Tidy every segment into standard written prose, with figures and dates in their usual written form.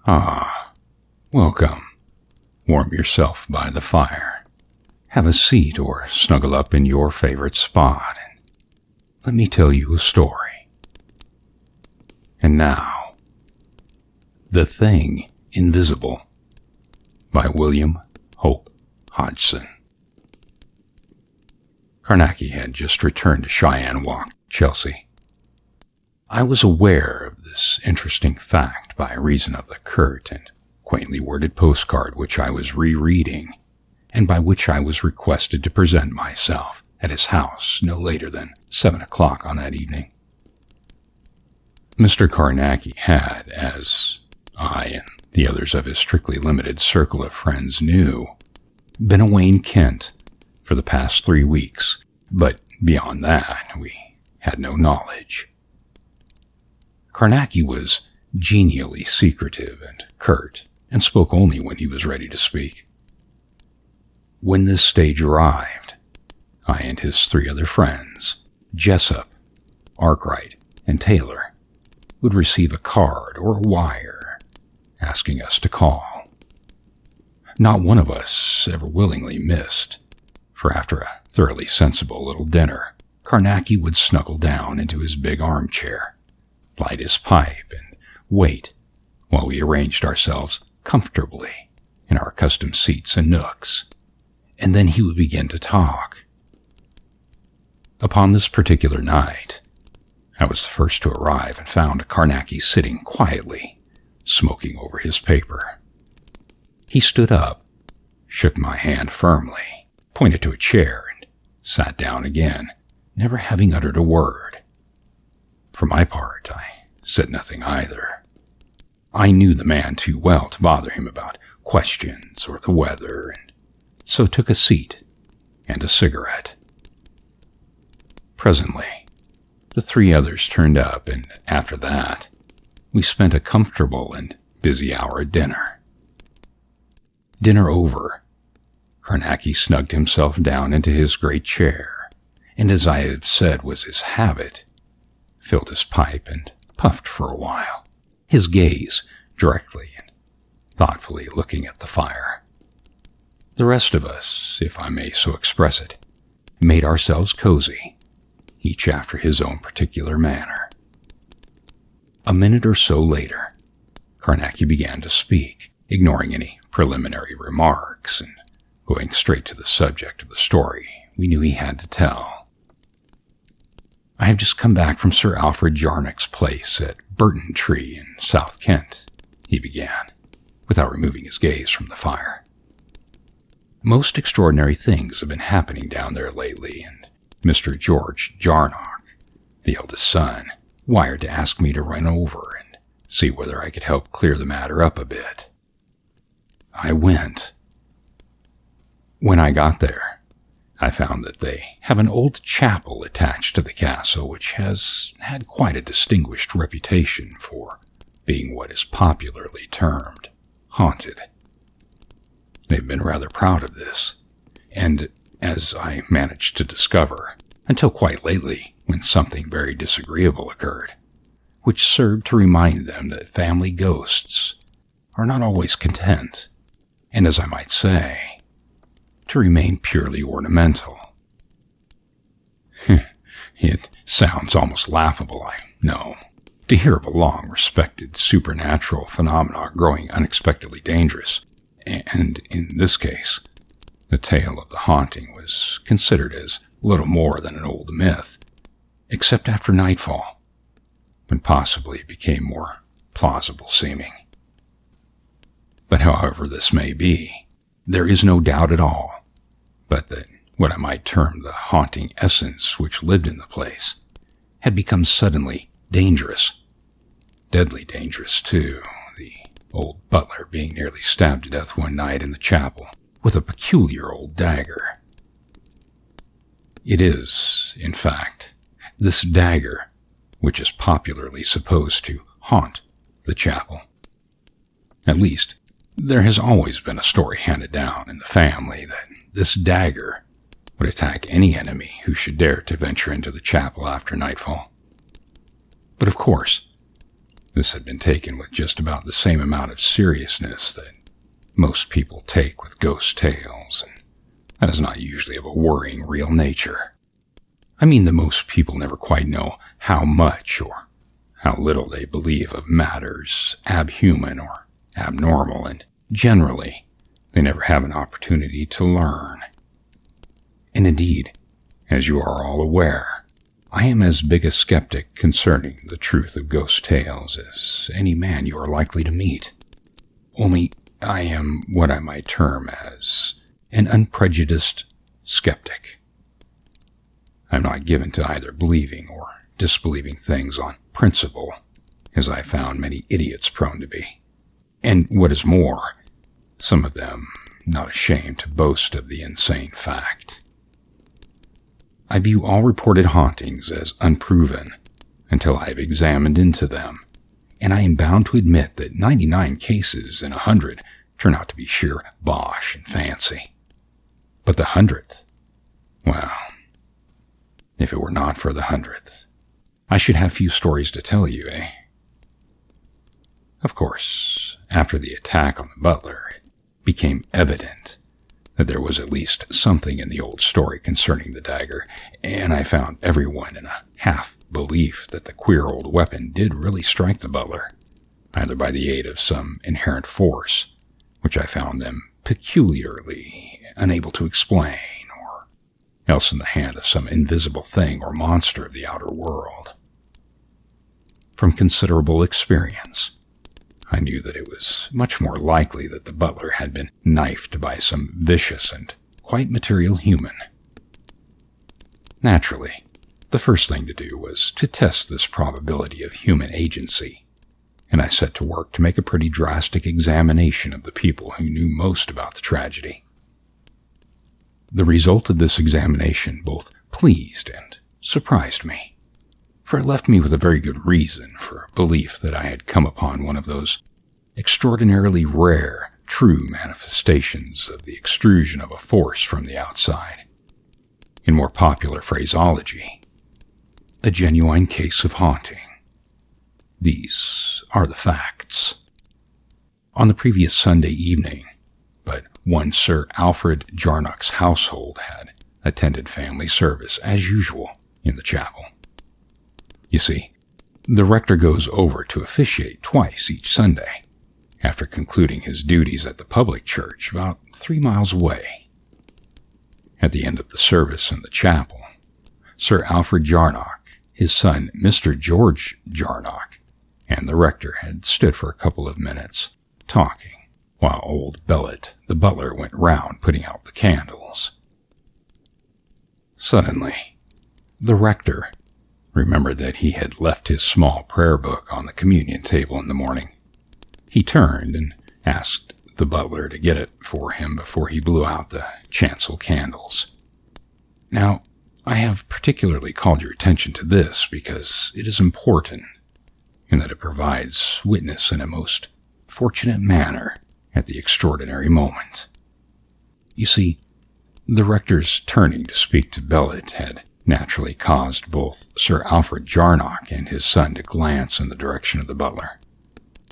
Ah, welcome. Warm yourself by the fire. Have a seat or snuggle up in your favorite spot and let me tell you a story. And now, The Thing Invisible by William Hope Hodgson. Carnacki had just returned to Cheyenne Walk, Chelsea. I was aware of this interesting fact by reason of the curt and quaintly worded postcard which I was rereading, and by which I was requested to present myself at his house no later than 7 o'clock on that evening. Mr. Carnacki had, as I and the others of his strictly limited circle of friends knew, been away in Kent for the past 3 weeks, but beyond that we had no knowledge. Carnacki was genially secretive and curt, and spoke only when he was ready to speak. When this stage arrived, I and his 3 other friends, Jessup, Arkwright, and Taylor, would receive a card or a wire asking us to call. Not one of us ever willingly missed, for after a thoroughly sensible little dinner, Carnacki would snuggle down into his big armchair, light his pipe, and wait while we arranged ourselves comfortably in our accustomed seats and nooks, and then he would begin to talk. Upon this particular night, I was the first to arrive and found Carnacki sitting quietly, smoking over his paper. He stood up, shook my hand firmly, pointed to a chair, and sat down again, never having uttered a word. For my part, I said nothing either. I knew the man too well to bother him about questions or the weather, and so took a seat and a cigarette. Presently, the 3 others turned up, and after that, we spent a comfortable and busy hour at dinner. Dinner over, Carnacki snugged himself down into his great chair, and as I have said was his habit, filled his pipe and puffed for a while, his gaze directly and thoughtfully looking at the fire. The rest of us, if I may so express it, made ourselves cozy, each after his own particular manner. A minute or so later, Carnacki began to speak, ignoring any preliminary remarks and going straight to the subject of the story we knew he had to tell. I have just come back from Sir Alfred Jarnock's place at Burton Tree in South Kent, he began, without removing his gaze from the fire. Most extraordinary things have been happening down there lately, and Mr. George Jarnock, the eldest son, wired to ask me to run over and see whether I could help clear the matter up a bit. I went. When I got there, I found that they have an old chapel attached to the castle which has had quite a distinguished reputation for being what is popularly termed haunted. They've been rather proud of this, and as I managed to discover, until quite lately when something very disagreeable occurred, which served to remind them that family ghosts are not always content, and as I might say, to remain purely ornamental. It sounds almost laughable, I know, to hear of a long-respected supernatural phenomena growing unexpectedly dangerous, and in this case, the tale of the haunting was considered as little more than an old myth, except after nightfall, when possibly it became more plausible seeming. But however this may be, there is no doubt at all but that what I might term the haunting essence which lived in the place had become suddenly dangerous, deadly dangerous too, the old butler being nearly stabbed to death one night in the chapel with a peculiar old dagger. It is, in fact, this dagger which is popularly supposed to haunt the chapel. At least, there has always been a story handed down in the family that this dagger would attack any enemy who should dare to venture into the chapel after nightfall. But of course, This had been taken with just about the same amount of seriousness that most people take with ghost tales, and that is not usually of a worrying real nature. I mean that most people never quite know how much or how little they believe of matters abhuman or abnormal, and generally, they never have an opportunity to learn. And indeed, as you are all aware, I am as big a skeptic concerning the truth of ghost tales as any man you are likely to meet. Only I am what I might term as an unprejudiced skeptic. I'm not given to either believing or disbelieving things on principle, as I found many idiots prone to be. And what is more, some of them not ashamed to boast of the insane fact. I view all reported hauntings as unproven until I have examined into them, and I am bound to admit that 99 cases in 100 turn out to be sheer bosh and fancy. But the 100th, well, if it were not for the 100th, I should have few stories to tell you, eh? Of course, after the attack on the butler, it became evident that there was at least something in the old story concerning the dagger, and I found everyone in a half-belief that the queer old weapon did really strike the butler, either by the aid of some inherent force, which I found them peculiarly unable to explain, or else in the hand of some invisible thing or monster of the outer world. From considerable experience, I knew that it was much more likely that the butler had been knifed by some vicious and quite material human. Naturally, the first thing to do was to test this probability of human agency, and I set to work to make a pretty drastic examination of the people who knew most about the tragedy. The result of this examination both pleased and surprised me, for it left me with a very good reason for a belief that I had come upon one of those extraordinarily rare, true manifestations of the extrusion of a force from the outside. In more popular phraseology, a genuine case of haunting. These are the facts. On the previous Sunday evening, but one Sir Alfred Jarnock's household had attended family service as usual in the chapel. You see, the rector goes over to officiate twice each Sunday, after concluding his duties at the public church about 3 miles away. At the end of the service in the chapel, Sir Alfred Jarnock, his son Mr. George Jarnock, and the rector had stood for a couple of minutes, talking, while old Bellet, the butler, went round putting out the candles. Suddenly, the rector remembered that he had left his small prayer book on the communion table in the morning. He turned and asked the butler to get it for him before he blew out the chancel candles. Now, I have particularly called your attention to this because it is important, in that it provides witness in a most fortunate manner at the extraordinary moment. You see, the rector's turning to speak to Bellet had naturally caused both Sir Alfred Jarnock and his son to glance in the direction of the butler.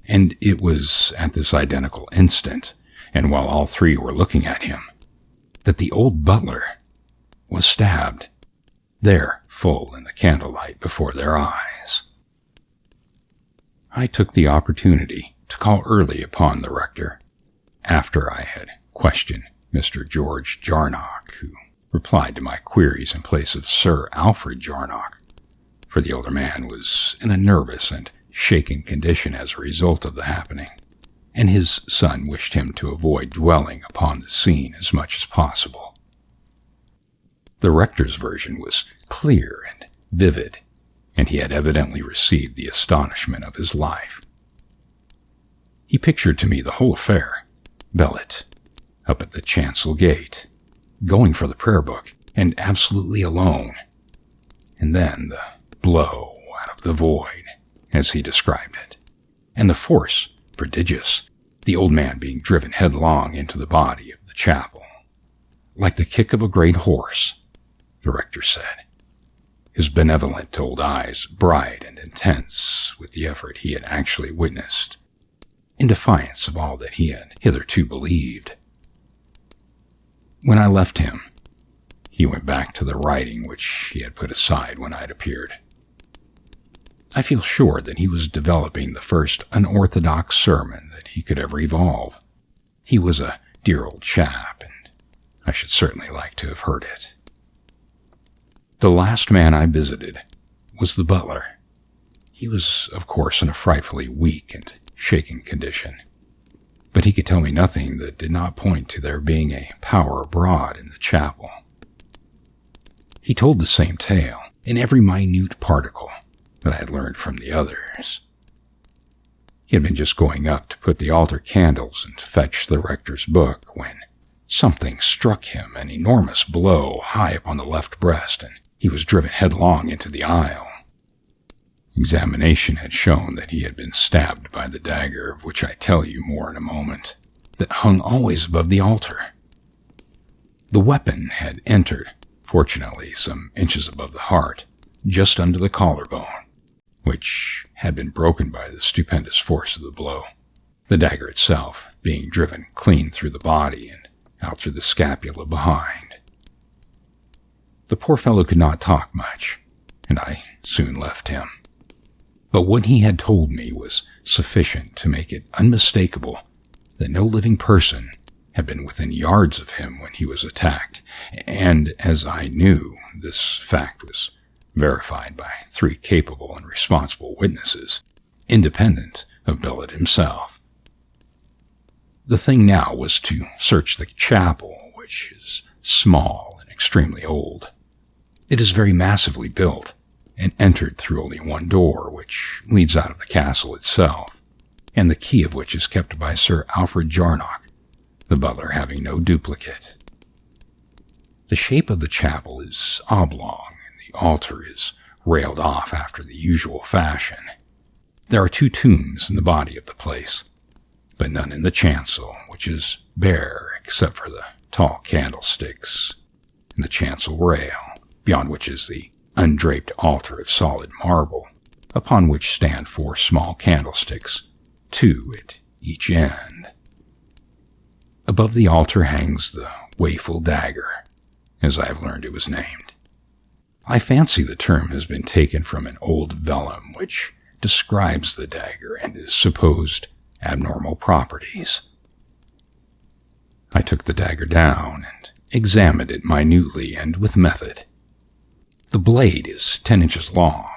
And it was at this identical instant, and while all three were looking at him, that the old butler was stabbed, there full in the candlelight before their eyes. I took the opportunity to call early upon the rector, after I had questioned Mr. George Jarnock, who replied to my queries in place of Sir Alfred Jarnock, for the older man was in a nervous and shaken condition as a result of the happening, and his son wished him to avoid dwelling upon the scene as much as possible. The rector's version was clear and vivid, and he had evidently received the astonishment of his life. He pictured to me the whole affair, Bellet, up at the chancel gate, going for the prayer book, and absolutely alone, and then the blow out of the void, as he described it, and the force prodigious, the old man being driven headlong into the body of the chapel, like the kick of a great horse, the rector said. his benevolent old eyes bright and intense with the effort he had actually witnessed, in defiance of all that he had hitherto believed. When I left him, he went back to the writing which he had put aside when I had appeared. I feel sure that he was developing the first unorthodox sermon that he could ever evolve. He was a dear old chap, and I should certainly like to have heard it. The last man I visited was the butler. He was, of course, in a frightfully weak and shaken condition, but he could tell me nothing that did not point to there being a power abroad in the chapel. He told the same tale in every minute particle that I had learned from the others. He had been just going up to put the altar candles and fetch the rector's book when something struck him an enormous blow high upon the left breast, and he was driven headlong into the aisle. Examination had shown that he had been stabbed by the dagger, of which I tell you more in a moment, that hung always above the altar. The weapon had entered, fortunately some inches above the heart, just under the collarbone, which had been broken by the stupendous force of the blow, the dagger itself being driven clean through the body and out through the scapula behind. The poor fellow could not talk much, and I soon left him. But what he had told me was sufficient to make it unmistakable that no living person had been within yards of him when he was attacked, and as I knew, this fact was verified by 3 capable and responsible witnesses, independent of Billet himself. The thing now was to search the chapel, which is small and extremely old. It is very massively built, and entered through only one door, which leads out of the castle itself, and the key of which is kept by Sir Alfred Jarnock, the butler having no duplicate. The shape of the chapel is oblong, and the altar is railed off after the usual fashion. There are 2 tombs in the body of the place, but none in the chancel, which is bare except for the tall candlesticks and the chancel rail, beyond which is the undraped altar of solid marble, upon which stand 4 small candlesticks, 2 at each end. Above the altar hangs the waeful dagger, as I have learned it was named. I fancy the term has been taken from an old vellum which describes the dagger and its supposed abnormal properties. I took the dagger down and examined it minutely and with method. The blade is 10 inches long,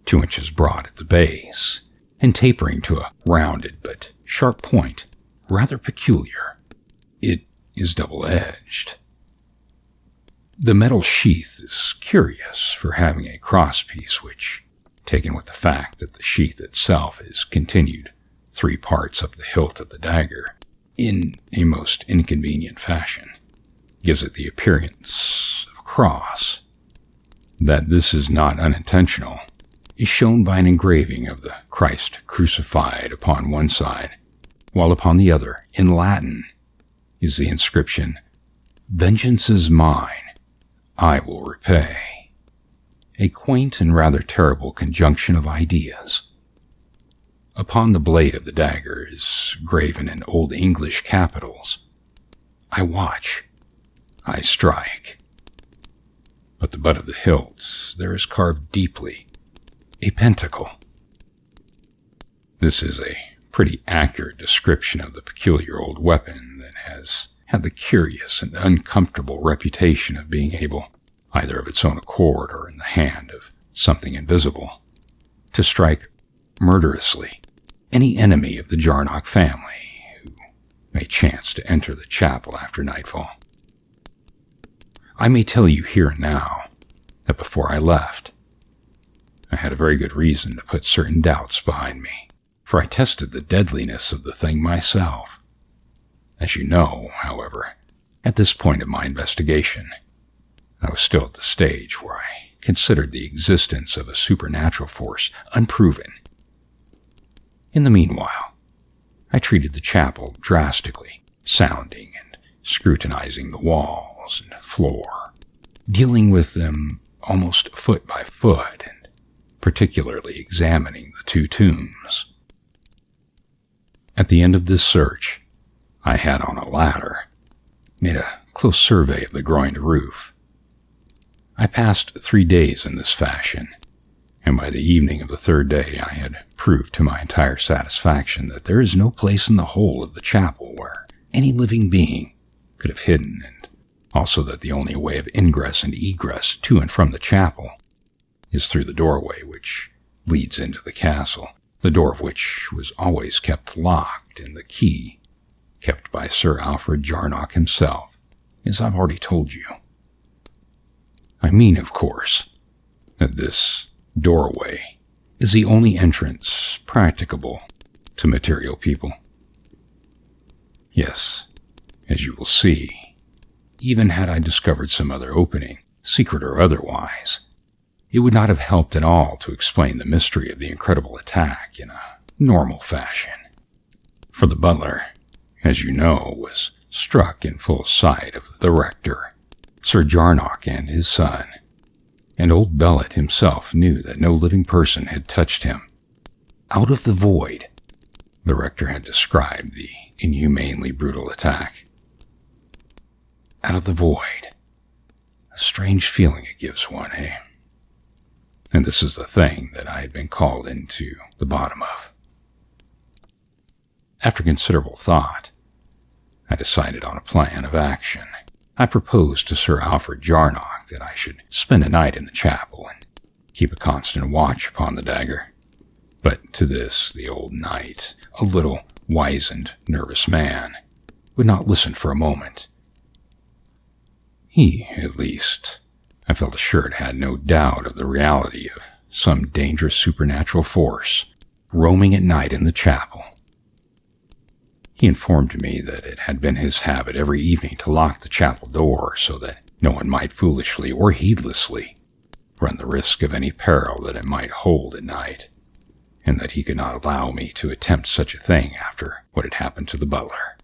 2 inches broad at the base, and tapering to a rounded but sharp point, rather peculiar. It is double-edged. The metal sheath is curious for having a crosspiece which, taken with the fact that the sheath itself is continued 3 parts up the hilt of the dagger, in a most inconvenient fashion, gives it the appearance of a cross. That this is not unintentional is shown by an engraving of the Christ crucified upon one side, while upon the other, in Latin, is the inscription, "Vengeance is mine, I will repay," a quaint and rather terrible conjunction of ideas. Upon the blade of the dagger is graven in Old English capitals, "I watch, I strike." But the butt of the hilt there is carved deeply, a pentacle. This is a pretty accurate description of the peculiar old weapon that has had the curious and uncomfortable reputation of being able, either of its own accord or in the hand of something invisible, to strike murderously any enemy of the Jarnock family who may chance to enter the chapel after nightfall. I may tell you here and now that before I left, I had a very good reason to put certain doubts behind me, for I tested the deadliness of the thing myself. As you know, however, at this point of my investigation, I was still at the stage where I considered the existence of a supernatural force unproven. In the meanwhile, I treated the chapel drastically, sounding and scrutinizing the walls and floor, dealing with them almost foot by foot, and particularly examining the two tombs. At the end of this search, I had on a ladder, made a close survey of the groined roof. I passed 3 days in this fashion, and by the evening of the third day I had proved to my entire satisfaction that there is no place in the whole of the chapel where any living being could have hidden, and also that the only way of ingress and egress to and from the chapel is through the doorway which leads into the castle, the door of which was always kept locked, and the key kept by Sir Alfred Jarnock himself, as I've already told you. I mean, of course, that this doorway is the only entrance practicable to material people. Yes, as you will see, even had I discovered some other opening, secret or otherwise, it would not have helped at all to explain the mystery of the incredible attack in a normal fashion. For the butler, as you know, was struck in full sight of the rector, Sir Jarnock and his son, and old Bellet himself knew that no living person had touched him. Out of the void, the rector had described the inhumanely brutal attack. Out of the void. A strange feeling it gives one, eh? And this is the thing that I had been called into the bottom of. After considerable thought, I decided on a plan of action. I proposed to Sir Alfred Jarnock that I should spend a night in the chapel and keep a constant watch upon the dagger. But to this the old knight, a little wizened, nervous man, would not listen for a moment. He, at least, I felt assured, had no doubt of the reality of some dangerous supernatural force roaming at night in the chapel. He informed me that it had been his habit every evening to lock the chapel door so that no one might foolishly or heedlessly run the risk of any peril that it might hold at night, and that he could not allow me to attempt such a thing after what had happened to the butler.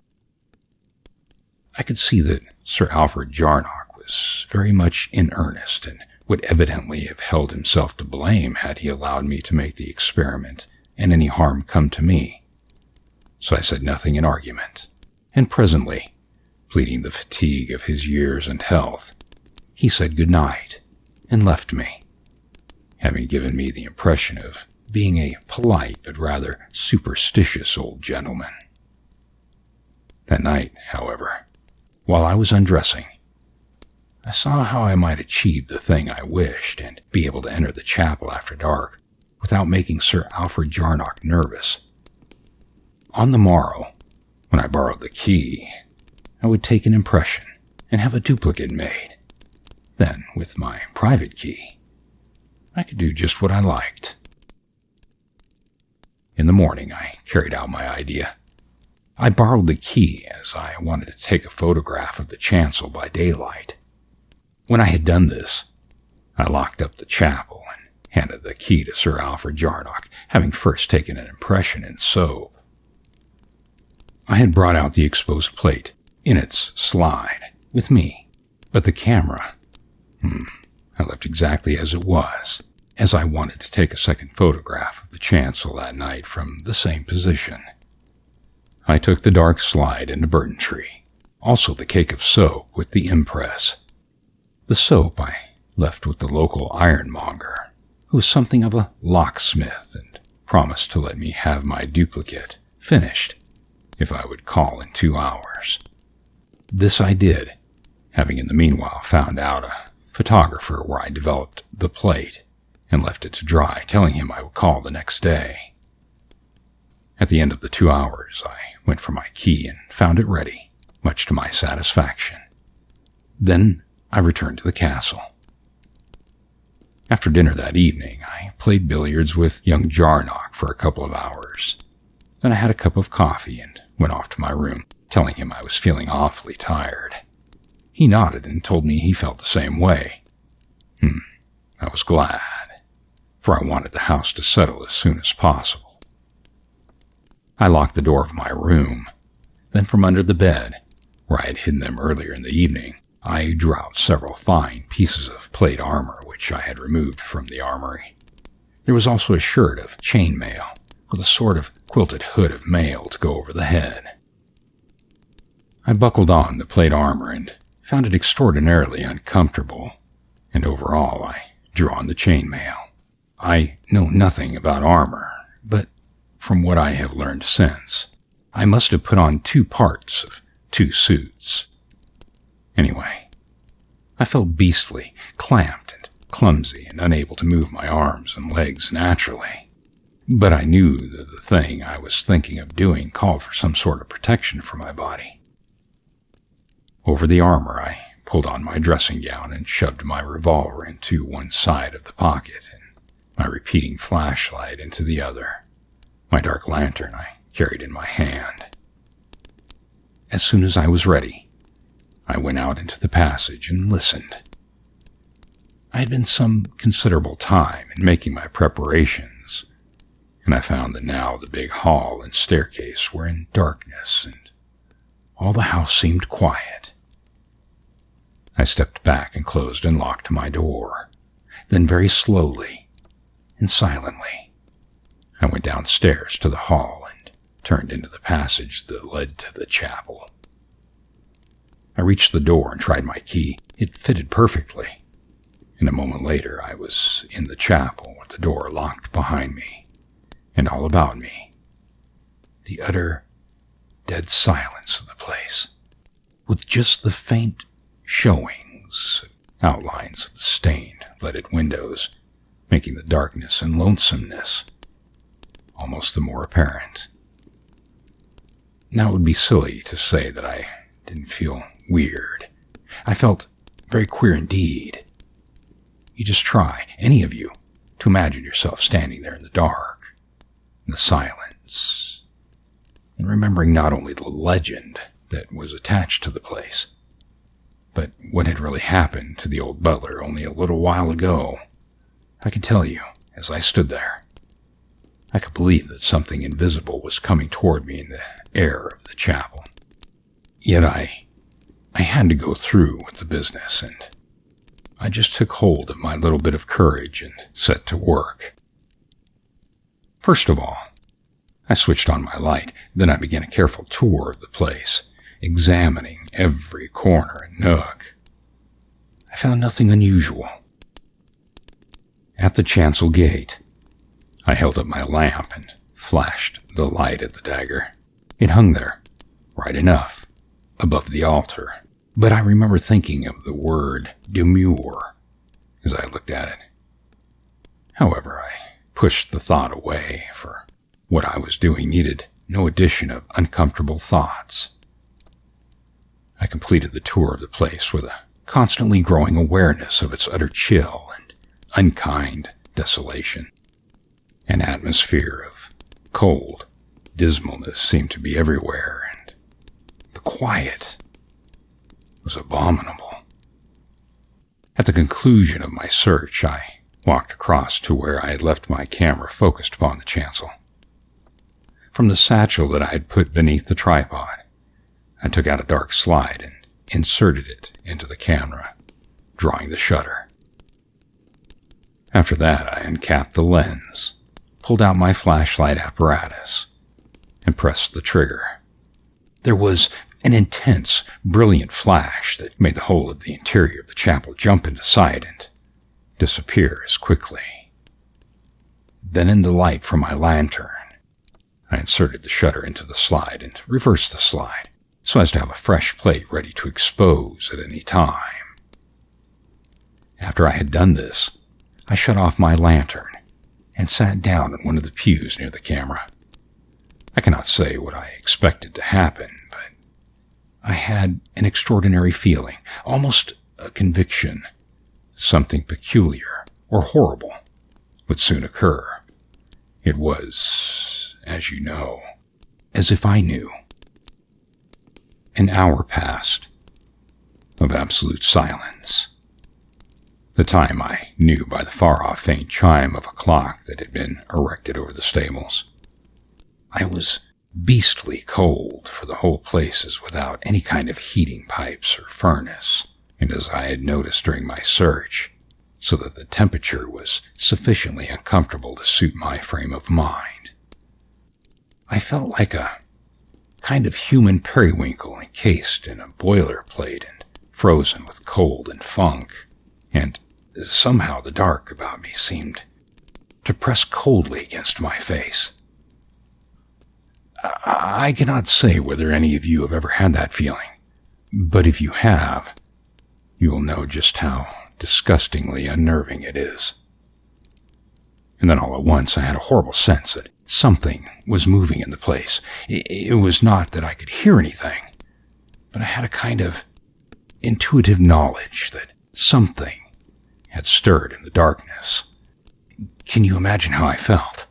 I could see that Sir Alfred Jarnock was very much in earnest, and would evidently have held himself to blame had he allowed me to make the experiment and any harm come to me. So I said nothing in argument, and presently, pleading the fatigue of his years and health, he said good night and left me, having given me the impression of being a polite but rather superstitious old gentleman. That night, however, while I was undressing, I saw how I might achieve the thing I wished and be able to enter the chapel after dark without making Sir Alfred Jarnock nervous. On the morrow, when I borrowed the key, I would take an impression and have a duplicate made. Then, with my private key, I could do just what I liked. In the morning, I carried out my idea. I borrowed the key as I wanted to take a photograph of the chancel by daylight. When I had done this, I locked up the chapel and handed the key to Sir Alfred Jarnock, having first taken an impression in soap. I had brought out the exposed plate in its slide with me, but the camera, I left exactly as it was, as I wanted to take a second photograph of the chancel that night from the same position. I took the dark slide into Burton Tree, also the cake of soap with the impress. The soap I left with the local ironmonger, who was something of a locksmith and promised to let me have my duplicate finished if I would call in 2 hours. This I did, having in the meanwhile found out a photographer where I developed the plate and left it to dry, telling him I would call the next day. At the end of the 2 hours, I went for my key and found it ready, much to my satisfaction. Then I returned to the castle. After dinner that evening, I played billiards with young Jarnock for a couple of hours. Then I had a cup of coffee and went off to my room, telling him I was feeling awfully tired. He nodded and told me he felt the same way. I was glad, for I wanted the house to settle as soon as possible. I locked the door of my room. Then from under the bed, where I had hidden them earlier in the evening, I drew out several fine pieces of plate armor which I had removed from the armory. There was also a shirt of chainmail with a sort of quilted hood of mail to go over the head. I buckled on the plate armor and found it extraordinarily uncomfortable, and overall I drew on the chainmail. I know nothing about armor, but from what I have learned since, I must have put on 2 parts of 2 suits. Anyway, I felt beastly, clamped and clumsy and unable to move my arms and legs naturally. But I knew that the thing I was thinking of doing called for some sort of protection for my body. Over the armor, I pulled on my dressing gown and shoved my revolver into one side of the pocket and my repeating flashlight into the other. My dark lantern I carried in my hand. As soon as I was ready, I went out into the passage and listened. I had been some considerable time in making my preparations, and I found that now the big hall and staircase were in darkness and all the house seemed quiet. I stepped back and closed and locked my door. Then very slowly and silently, I went downstairs to the hall and turned into the passage that led to the chapel. I reached the door and tried my key. It fitted perfectly, and a moment later I was in the chapel with the door locked behind me, and all about me, the utter dead silence of the place, with just the faint showings, outlines of the stained, leaded windows, making the darkness and lonesomeness almost the more apparent. Now it would be silly to say that I didn't feel weird. I felt very queer indeed. You just try, any of you, to imagine yourself standing there in the dark, in the silence, and remembering not only the legend that was attached to the place, but what had really happened to the old butler only a little while ago. I can tell you, as I stood there, I could believe that something invisible was coming toward me in the air of the chapel. Yet I had to go through with the business, and I just took hold of my little bit of courage and set to work. First of all, I switched on my light, then I began a careful tour of the place, examining every corner and nook. I found nothing unusual. At the chancel gate, I held up my lamp and flashed the light at the dagger. It hung there, right enough, above the altar, but I remember thinking of the word demure as I looked at it. However, I pushed the thought away, for what I was doing needed no addition of uncomfortable thoughts. I completed the tour of the place with a constantly growing awareness of its utter chill and unkind desolation. An atmosphere of cold dismalness seemed to be everywhere, and the quiet was abominable. At the conclusion of my search, I walked across to where I had left my camera focused upon the chancel. From the satchel that I had put beneath the tripod, I took out a dark slide and inserted it into the camera, drawing the shutter. After that, I uncapped the lens, pulled out my flashlight apparatus, and pressed the trigger. There was an intense, brilliant flash that made the whole of the interior of the chapel jump into sight and disappear as quickly. Then in the light from my lantern, I inserted the shutter into the slide and reversed the slide, so as to have a fresh plate ready to expose at any time. After I had done this, I shut off my lantern and sat down in one of the pews near the camera. I cannot say what I expected to happen, but I had an extraordinary feeling, almost a conviction, something peculiar or horrible would soon occur. It was, as you know, as if I knew. An hour passed of absolute silence. The time I knew by the far-off faint chime of a clock that had been erected over the stables. I was beastly cold, for the whole place is without any kind of heating pipes or furnace, and as I had noticed during my search, so that the temperature was sufficiently uncomfortable to suit my frame of mind. I felt like a kind of human periwinkle encased in a boiler plate and frozen with cold and funk, and somehow the dark about me seemed to press coldly against my face. I cannot say whether any of you have ever had that feeling, but if you have, you will know just how disgustingly unnerving it is. And then all at once I had a horrible sense that something was moving in the place. It was not that I could hear anything, but I had a kind of intuitive knowledge that something had stirred in the darkness. Can you imagine how I felt?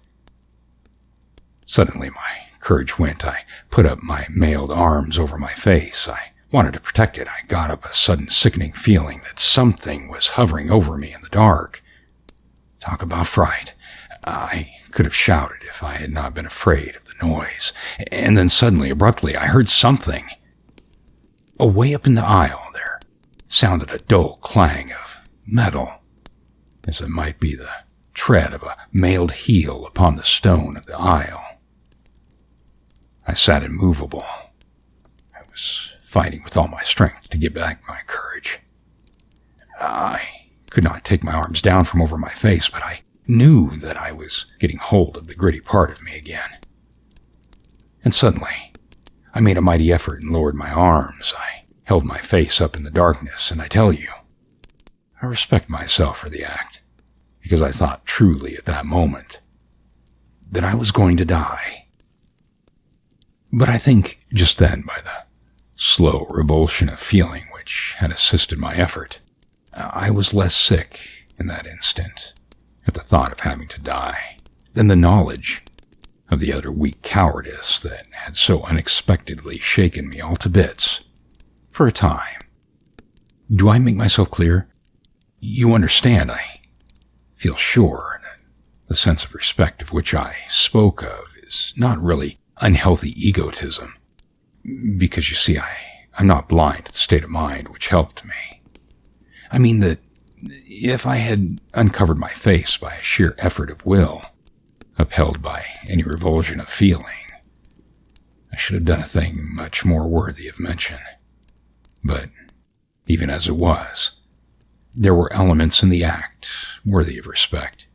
Suddenly my courage went. I put up my mailed arms over my face. I wanted to protect it. I got up a sudden sickening feeling that something was hovering over me in the dark. Talk about fright. I could have shouted if I had not been afraid of the noise. And then suddenly, abruptly, I heard something. Away up in the aisle there sounded a dull clang of metal, as it might be the tread of a mailed heel upon the stone of the aisle. I sat immovable. I was fighting with all my strength to get back my courage. I could not take my arms down from over my face, but I knew that I was getting hold of the gritty part of me again. And suddenly, I made a mighty effort and lowered my arms. I held my face up in the darkness, and I tell you, I respect myself for the act, because I thought truly at that moment that I was going to die. But I think just then, by the slow revulsion of feeling which had assisted my effort, I was less sick in that instant at the thought of having to die than the knowledge of the utter weak cowardice that had so unexpectedly shaken me all to bits for a time. Do I make myself clear? You understand, I feel sure, that the sense of respect of which I spoke of is not really unhealthy egotism, because you see, I'm not blind to the state of mind which helped me. I mean that if I had uncovered my face by a sheer effort of will, upheld by any revulsion of feeling, I should have done a thing much more worthy of mention. But even as it was, there were elements in the act worthy of respect.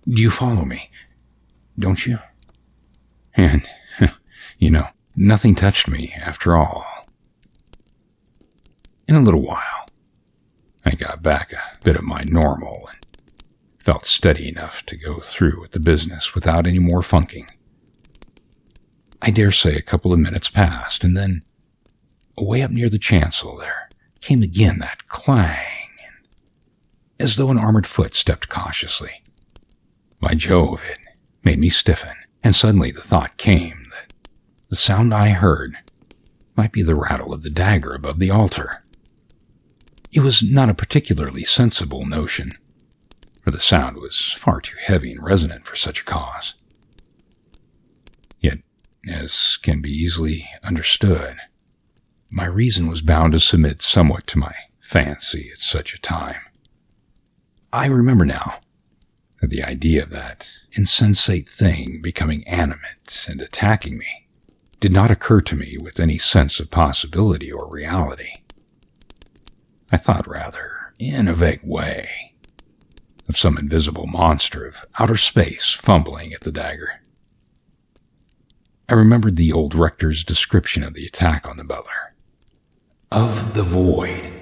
Do you follow me? Don't you? And, nothing touched me after all. In a little while, I got back a bit of my normal and felt steady enough to go through with the business without any more funking. I dare say a couple of minutes passed, and then, away up near the chancel there, came again that clang, and as though an armored foot stepped cautiously. By Jove, it made me stiffen, and suddenly the thought came that the sound I heard might be the rattle of the dagger above the altar. It was not a particularly sensible notion, for the sound was far too heavy and resonant for such a cause. Yet, as can be easily understood, my reason was bound to submit somewhat to my fancy at such a time. I remember now that the idea of that insensate thing becoming animate and attacking me did not occur to me with any sense of possibility or reality. I thought rather, in a vague way, of some invisible monster of outer space fumbling at the dagger. I remembered the old rector's description of the attack on the butler, of the void,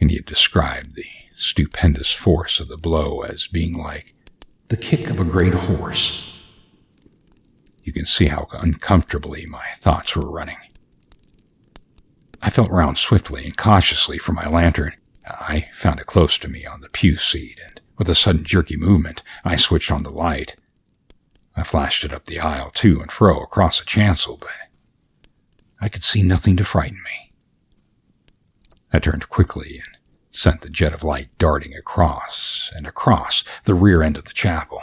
and he had described the stupendous force of the blow as being like the kick of a great horse. You can see how uncomfortably my thoughts were running. I felt round swiftly and cautiously for my lantern. I found it close to me on the pew seat, and with a sudden jerky movement, I switched on the light. I flashed it up the aisle to and fro across the chancel, but I could see nothing to frighten me. I turned quickly and sent the jet of light darting across and across the rear end of the chapel,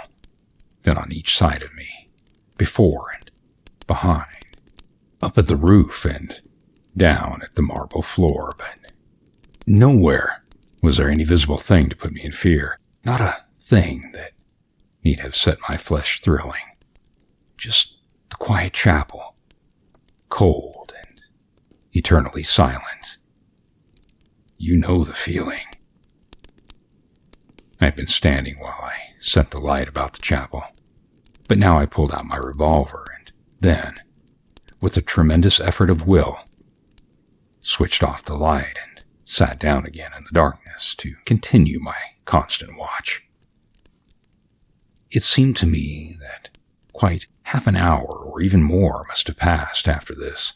then on each side of me, before and behind, up at the roof and down at the marble floor, but Nowhere was there any visible thing to put me in fear, not a thing that need have set my flesh thrilling. Just the quiet chapel, cold and eternally silent. You know the feeling. I had been standing while I set the light about the chapel, but now I pulled out my revolver and then, with a tremendous effort of will, switched off the light and sat down again in the darkness to continue my constant watch. It seemed to me that quite half an hour or even more must have passed after this,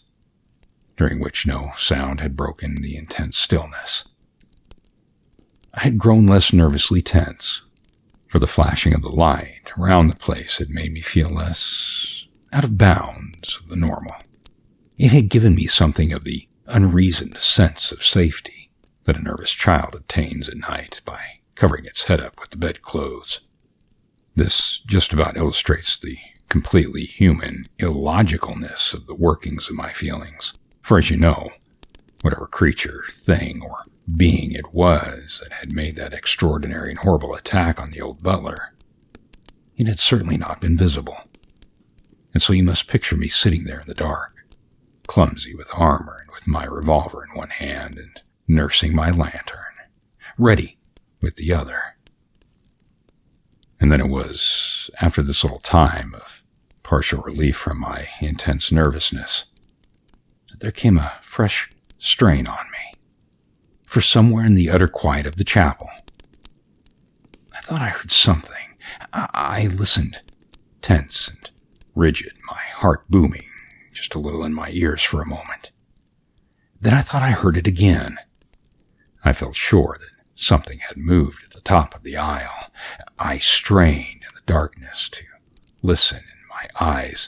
during which no sound had broken the intense stillness. I had grown less nervously tense, for the flashing of the light around the place had made me feel less out of bounds of the normal. It had given me something of the unreasoned sense of safety that a nervous child obtains at night by covering its head up with the bedclothes. This just about illustrates the completely human illogicalness of the workings of my feelings, for as you know, whatever creature, thing, or being it was that had made that extraordinary and horrible attack on the old butler, it had certainly not been visible. And so you must picture me sitting there in the dark, clumsy with armor and with my revolver in one hand and nursing my lantern, ready with the other. And then it was after this little time of partial relief from my intense nervousness that there came a fresh strain on me. For somewhere in the utter quiet of the chapel, I thought I heard something. I listened, tense and rigid, my heart booming just a little in my ears for a moment. Then I thought I heard it again. I felt sure that something had moved at the top of the aisle. I strained in the darkness to listen, and my eyes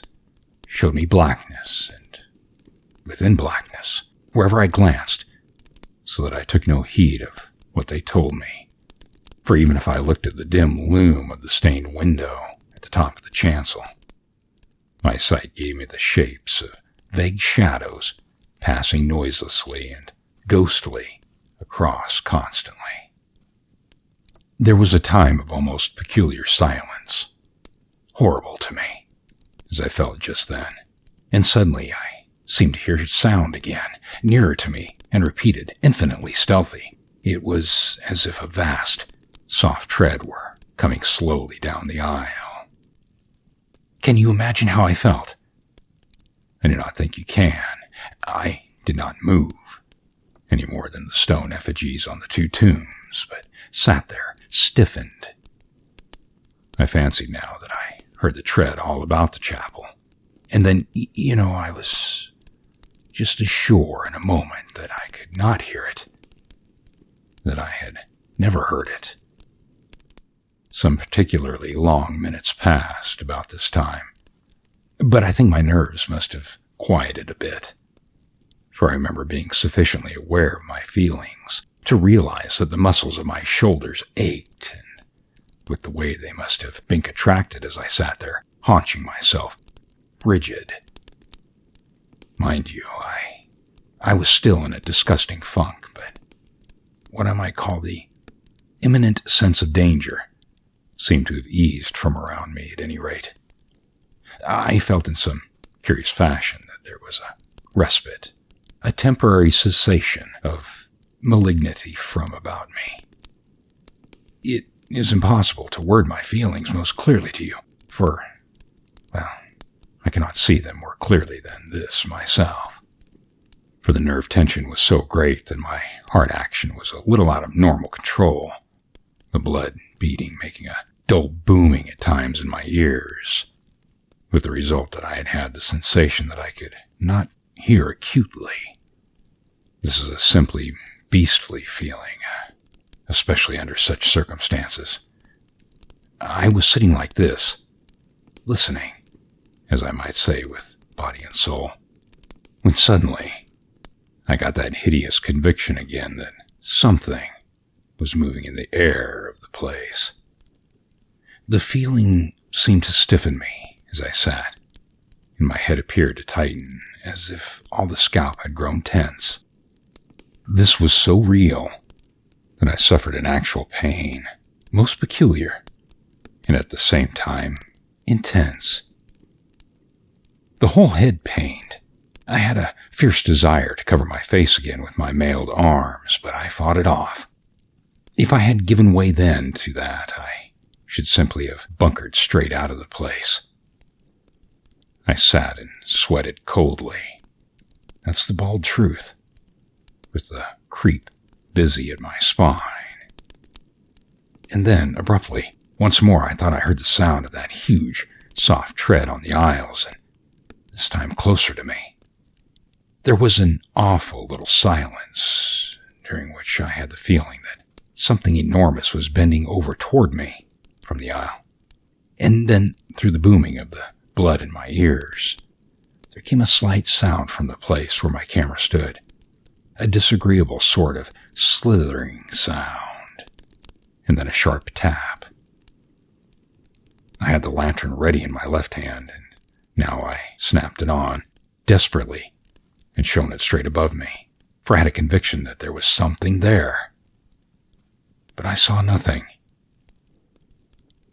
showed me blackness, and within blackness, wherever I glanced, so that I took no heed of what they told me. For even if I looked at the dim loom of the stained window at the top of the chancel, my sight gave me the shapes of vague shadows passing noiselessly and ghostly across constantly. There was a time of almost peculiar silence, horrible to me, as I felt just then, and suddenly I seemed to hear its sound again, nearer to me, and repeated, infinitely stealthy. It was as if a vast, soft tread were coming slowly down the aisle. Can you imagine how I felt? I do not think you can. I did not move, any more than the stone effigies on the two tombs, but sat there, stiffened. I fancied now that I heard the tread all about the chapel, and then, I was just as sure in a moment that I could not hear it, that I had never heard it. Some particularly long minutes passed about this time, but I think my nerves must have quieted a bit, for I remember being sufficiently aware of my feelings to realize that the muscles of my shoulders ached, and with the way they must have been contracted as I sat there, haunching myself, rigid. Mind you, I was still in a disgusting funk, but what I might call the imminent sense of danger seemed to have eased from around me at any rate. I felt in some curious fashion that there was a respite, a temporary cessation of malignity from about me. It is impossible to word my feelings most clearly to you, for, I cannot see them more clearly than this myself. For the nerve tension was so great that my heart action was a little out of normal control, the blood beating making a dull booming at times in my ears, with the result that I had the sensation that I could not hear acutely. This is a simply beastly feeling, especially under such circumstances. I was sitting like this, listening, as I might say, with body and soul, when suddenly I got that hideous conviction again that something was moving in the air of the place. The feeling seemed to stiffen me as I sat, and my head appeared to tighten as if all the scalp had grown tense. This was so real that I suffered an actual pain, most peculiar, and at the same time, intense. The whole head pained. I had a fierce desire to cover my face again with my mailed arms, but I fought it off. If I had given way then to that, I should simply have bunkered straight out of the place. I sat and sweated coldly. That's the bald truth, with the creep busy at my spine. And then, abruptly, once more I thought I heard the sound of that huge, soft tread on the aisles, and this time closer to me. There was an awful little silence, during which I had the feeling that something enormous was bending over toward me from the aisle. And then, through the booming of the blood in my ears, there came a slight sound from the place where my camera stood, a disagreeable sort of slithering sound, and then a sharp tap. I had the lantern ready in my left hand, and now I snapped it on, desperately, and shone it straight above me, for I had a conviction that there was something there. But I saw nothing.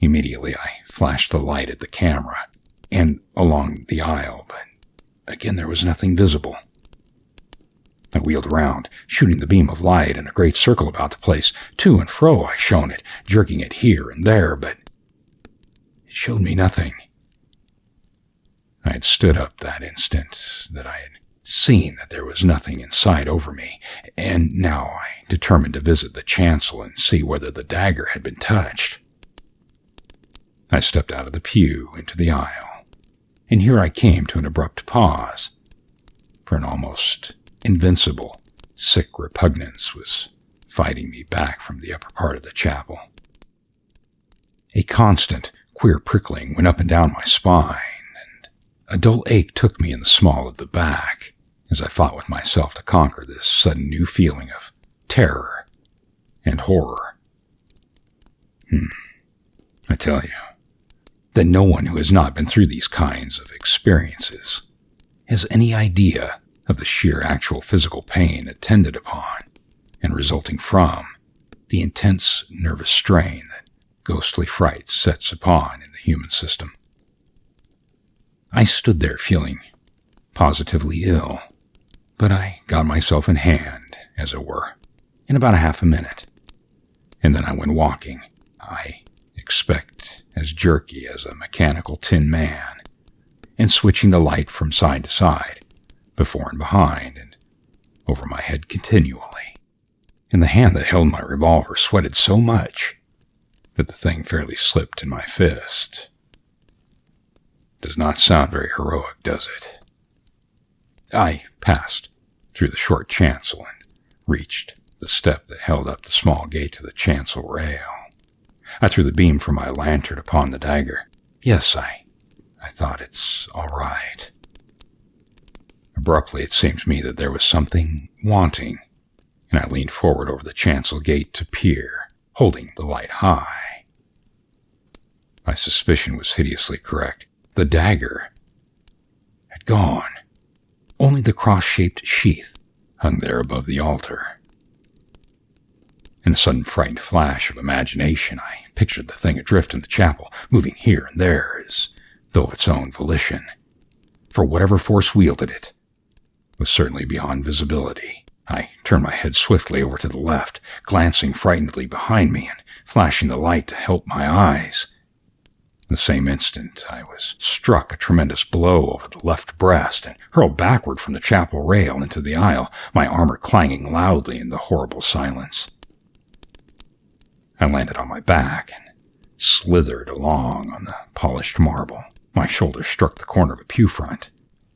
Immediately I flashed the light at the camera, and along the aisle, but again there was nothing visible. I wheeled around, shooting the beam of light in a great circle about the place. To and fro I shone it, jerking it here and there, but it showed me nothing. I had stood up that instant that I had seen that there was nothing in sight over me, and now I determined to visit the chancel and see whether the dagger had been touched. I stepped out of the pew into the aisle, and here I came to an abrupt pause, for an almost invincible, sick repugnance was fighting me back from the upper part of the chapel. A constant, queer prickling went up and down my spine, and a dull ache took me in the small of the back as I fought with myself to conquer this sudden new feeling of terror and horror. I tell you that no one who has not been through these kinds of experiences has any idea of the sheer actual physical pain attended upon and resulting from the intense nervous strain that ghostly fright sets upon in the human system. I stood there feeling positively ill, but I got myself in hand, as it were, in about a half a minute, and then I went walking, I expect as jerky as a mechanical tin man, and switching the light from side to side, before and behind, and over my head continually. And the hand that held my revolver sweated so much that the thing fairly slipped in my fist. Does not sound very heroic, does it? I passed through the short chancel and reached the step that held up the small gate to the chancel rail. I threw the beam from my lantern upon the dagger. Yes, I thought, it's all right. Abruptly, it seemed to me that there was something wanting, and I leaned forward over the chancel gate to peer, holding the light high. My suspicion was hideously correct. The dagger had gone. Only the cross-shaped sheath hung there above the altar. In a sudden frightened flash of imagination, I pictured the thing adrift in the chapel, moving here and there as though of its own volition. For whatever force wielded it was certainly beyond visibility. I turned my head swiftly over to the left, glancing frightenedly behind me and flashing the light to help my eyes. In the same instant, I was struck a tremendous blow over the left breast and hurled backward from the chapel rail into the aisle, my armor clanging loudly in the horrible silence. I landed on my back and slithered along on the polished marble. My shoulder struck the corner of a pew front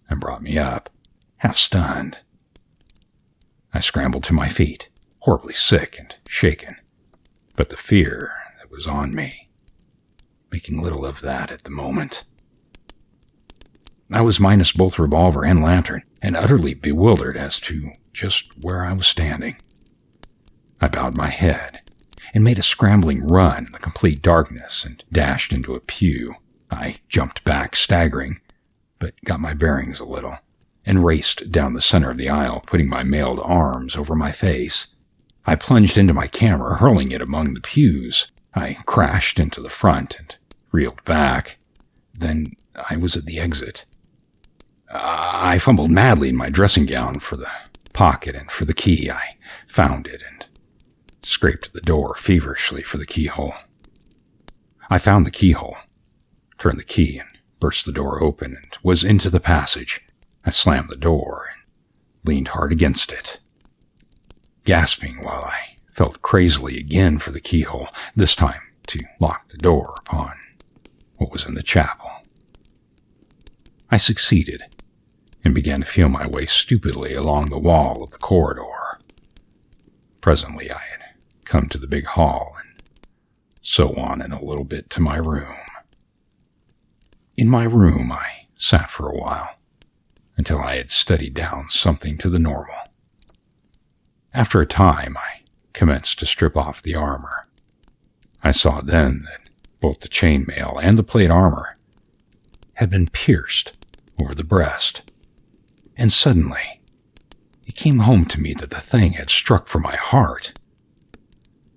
and brought me up, half stunned. I scrambled to my feet, horribly sick and shaken, but the fear that was on me, making little of that at the moment. I was minus both revolver and lantern, and utterly bewildered as to just where I was standing. I bowed my head and made a scrambling run in the complete darkness and dashed into a pew. I jumped back, staggering, but got my bearings a little, and raced down the center of the aisle, putting my mailed arms over my face. I plunged into my camera, hurling it among the pews. I crashed into the front and reeled back. Then I was at the exit. I fumbled madly in my dressing gown for the pocket and for the key. I found it and scraped at the door feverishly for the keyhole. I found the keyhole, turned the key, and burst the door open and was into the passage. I slammed the door and leaned hard against it, gasping while I felt crazily again for the keyhole, this time to lock the door upon what was in the chapel. I succeeded and began to feel my way stupidly along the wall of the corridor. Presently I had come to the big hall, and so on in a little bit to my room. In my room I sat for a while, until I had steadied down something to the normal. After a time I commenced to strip off the armor. I saw then that both the chainmail and the plate armor had been pierced over the breast, and suddenly it came home to me that the thing had struck for my heart.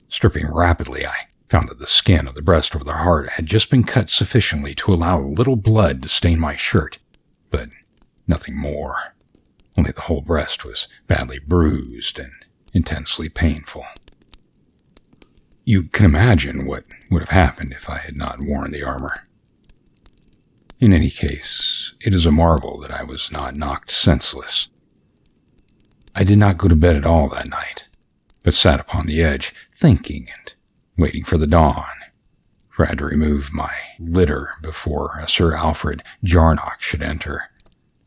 Stripping rapidly, I found that the skin of the breast over the heart had just been cut sufficiently to allow a little blood to stain my shirt, but nothing more. Only the whole breast was badly bruised and intensely painful. You can imagine what would have happened if I had not worn the armor. In any case, it is a marvel that I was not knocked senseless. I did not go to bed at all that night, but sat upon the edge, thinking and waiting for the dawn, for I had to remove my litter before Sir Alfred Jarnock should enter,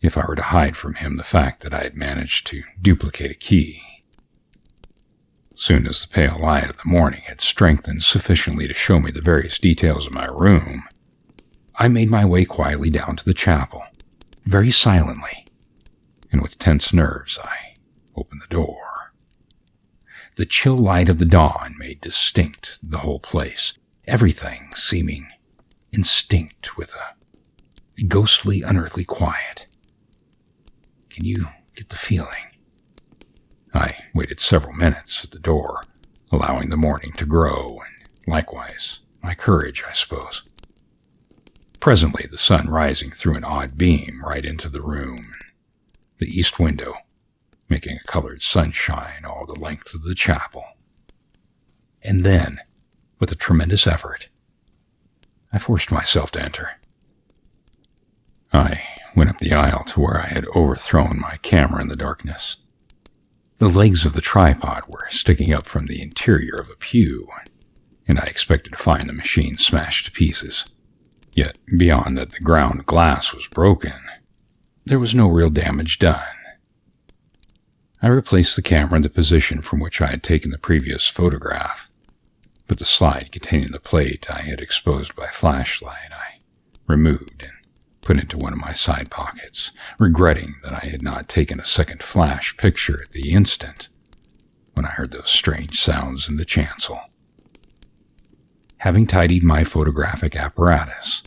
if I were to hide from him the fact that I had managed to duplicate a key. Soon as the pale light of the morning had strengthened sufficiently to show me the various details of my room, I made my way quietly down to the chapel, very silently, and with tense nerves I opened the door. The chill light of the dawn made distinct the whole place, everything seeming instinct with a ghostly, unearthly quiet. Can you get the feeling? I waited several minutes at the door, allowing the morning to grow, and likewise my courage, I suppose. Presently the sun rising threw an odd beam right into the room, the east window making a colored sunshine all the length of the chapel. And then, with a tremendous effort, I forced myself to enter. I went up the aisle to where I had overthrown my camera in the darkness. The legs of the tripod were sticking up from the interior of a pew, and I expected to find the machine smashed to pieces. Yet, beyond that the ground glass was broken, there was no real damage done. I replaced the camera in the position from which I had taken the previous photograph, but the slide containing the plate I had exposed by flashlight I removed and put into one of my side pockets, regretting that I had not taken a second flash picture at the instant when I heard those strange sounds in the chancel. Having tidied my photographic apparatus,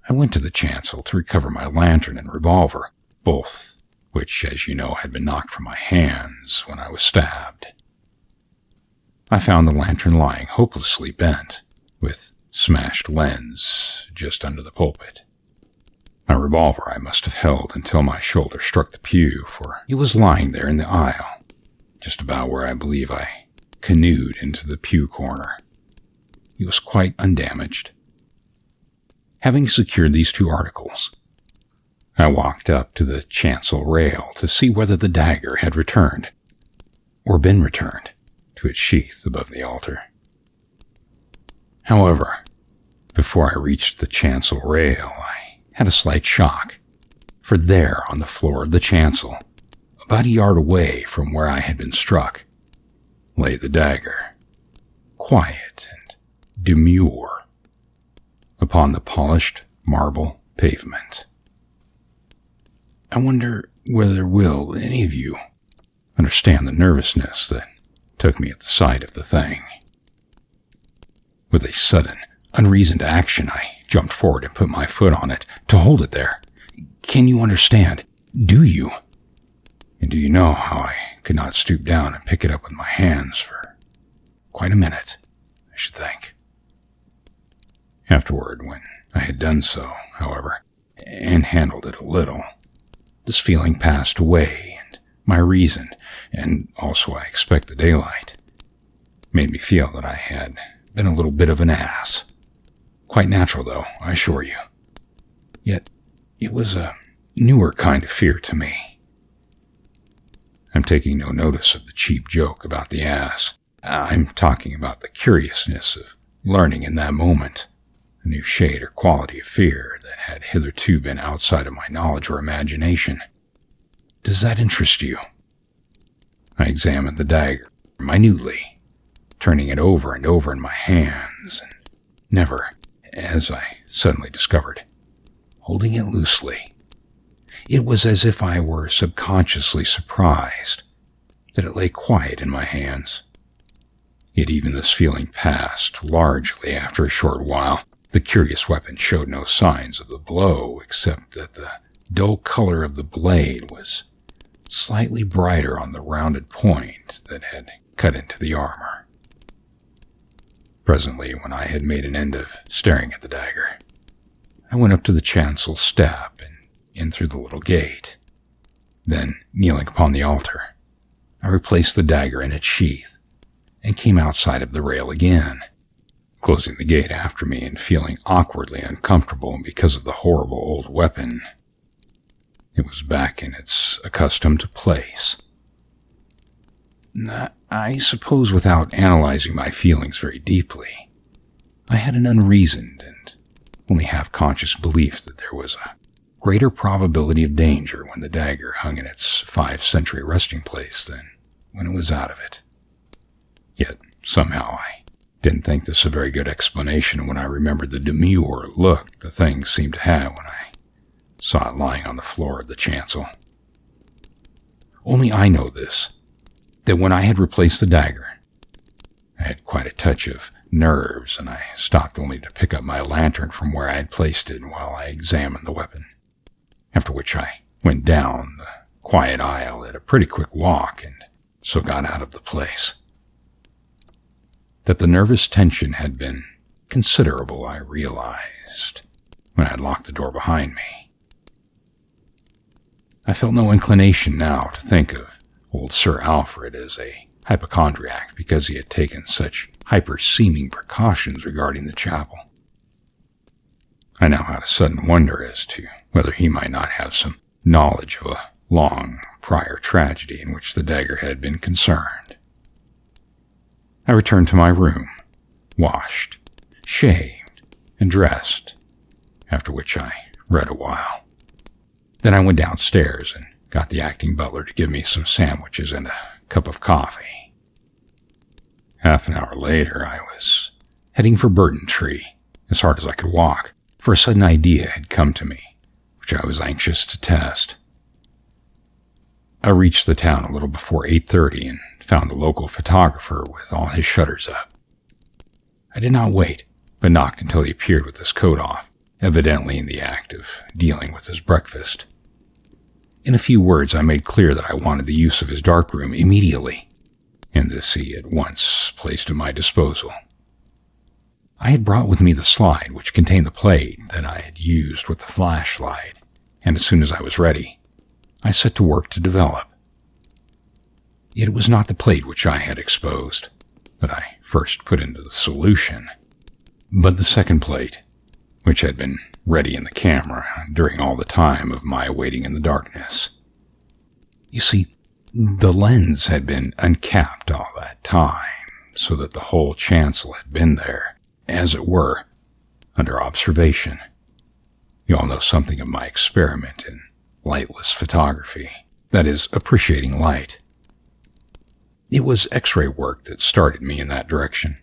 I went to the chancel to recover my lantern and revolver, both which, as you know, had been knocked from my hands when I was stabbed. I found the lantern lying hopelessly bent, with smashed lens just under the pulpit. My revolver I must have held until my shoulder struck the pew, for it was lying there in the aisle, just about where I believe I canoed into the pew corner. It was quite undamaged. Having secured these two articles, I walked up to the chancel rail to see whether the dagger had returned, or been returned, to its sheath above the altar. However, before I reached the chancel rail, I had a slight shock, for there on the floor of the chancel, about a yard away from where I had been struck, lay the dagger, quiet and demure, upon the polished marble pavement. I wonder whether will any of you understand the nervousness that took me at the sight of the thing. With a sudden, unreasoned action, I jumped forward and put my foot on it to hold it there. Can you understand? Do you? And do you know how I could not stoop down and pick it up with my hands for quite a minute, I should think. Afterward, when I had done so, however, and handled it a little, this feeling passed away, and my reason, and also I expect the daylight, made me feel that I had been a little bit of an ass. Quite natural, though, I assure you. Yet, it was a newer kind of fear to me. I'm taking no notice of the cheap joke about the ass. I'm talking about the curiousness of learning in that moment a new shade or quality of fear that had hitherto been outside of my knowledge or imagination. Does that interest you? I examined the dagger minutely, turning it over and over in my hands, and never, as I suddenly discovered, holding it loosely. It was as if I were subconsciously surprised that it lay quiet in my hands. Yet even this feeling passed largely after a short while. The curious weapon showed no signs of the blow, except that the dull color of the blade was slightly brighter on the rounded point that had cut into the armor. Presently, when I had made an end of staring at the dagger, I went up to the chancel step and in through the little gate. Then, kneeling upon the altar, I replaced the dagger in its sheath and came outside of the rail again, closing the gate after me and feeling awkwardly uncomfortable because of the horrible old weapon. It was back in its accustomed place. I suppose without analyzing my feelings very deeply, I had an unreasoned and only half-conscious belief that there was a greater probability of danger when the dagger hung in its 5th-century resting place than when it was out of it. Yet, somehow, I didn't think this a very good explanation when I remembered the demure look the thing seemed to have when I saw it lying on the floor of the chancel. Only I know this, that when I had replaced the dagger, I had quite a touch of nerves, and I stopped only to pick up my lantern from where I had placed it while I examined the weapon, after which I went down the quiet aisle at a pretty quick walk and so got out of the place. That the nervous tension had been considerable, I realized when I had locked the door behind me. I felt no inclination now to think of old Sir Alfred as a hypochondriac because he had taken such hyper-seeming precautions regarding the chapel. I now had a sudden wonder as to whether he might not have some knowledge of a long prior tragedy in which the dagger had been concerned. I returned to my room, washed, shaved, and dressed, after which I read a while. Then I went downstairs and got the acting butler to give me some sandwiches and a cup of coffee. Half an hour later, I was heading for Burton Tree, as hard as I could walk, for a sudden idea had come to me, which I was anxious to test. I reached the town a little before 8:30 and found the local photographer with all his shutters up. I did not wait, but knocked until he appeared with his coat off, evidently in the act of dealing with his breakfast. In a few words, I made clear that I wanted the use of his darkroom immediately, and this he at once placed at my disposal. I had brought with me the slide which contained the plate that I had used with the flashlight, and as soon as I was ready, I set to work to develop. Yet it was not the plate which I had exposed that I first put into the solution, but the second plate, which had been ready in the camera during all the time of my waiting in the darkness. You see, the lens had been uncapped all that time, so that the whole chancel had been there, as it were, under observation. You all know something of my experiment in lightless photography, that is, appreciating light. It was X-ray work that started me in that direction.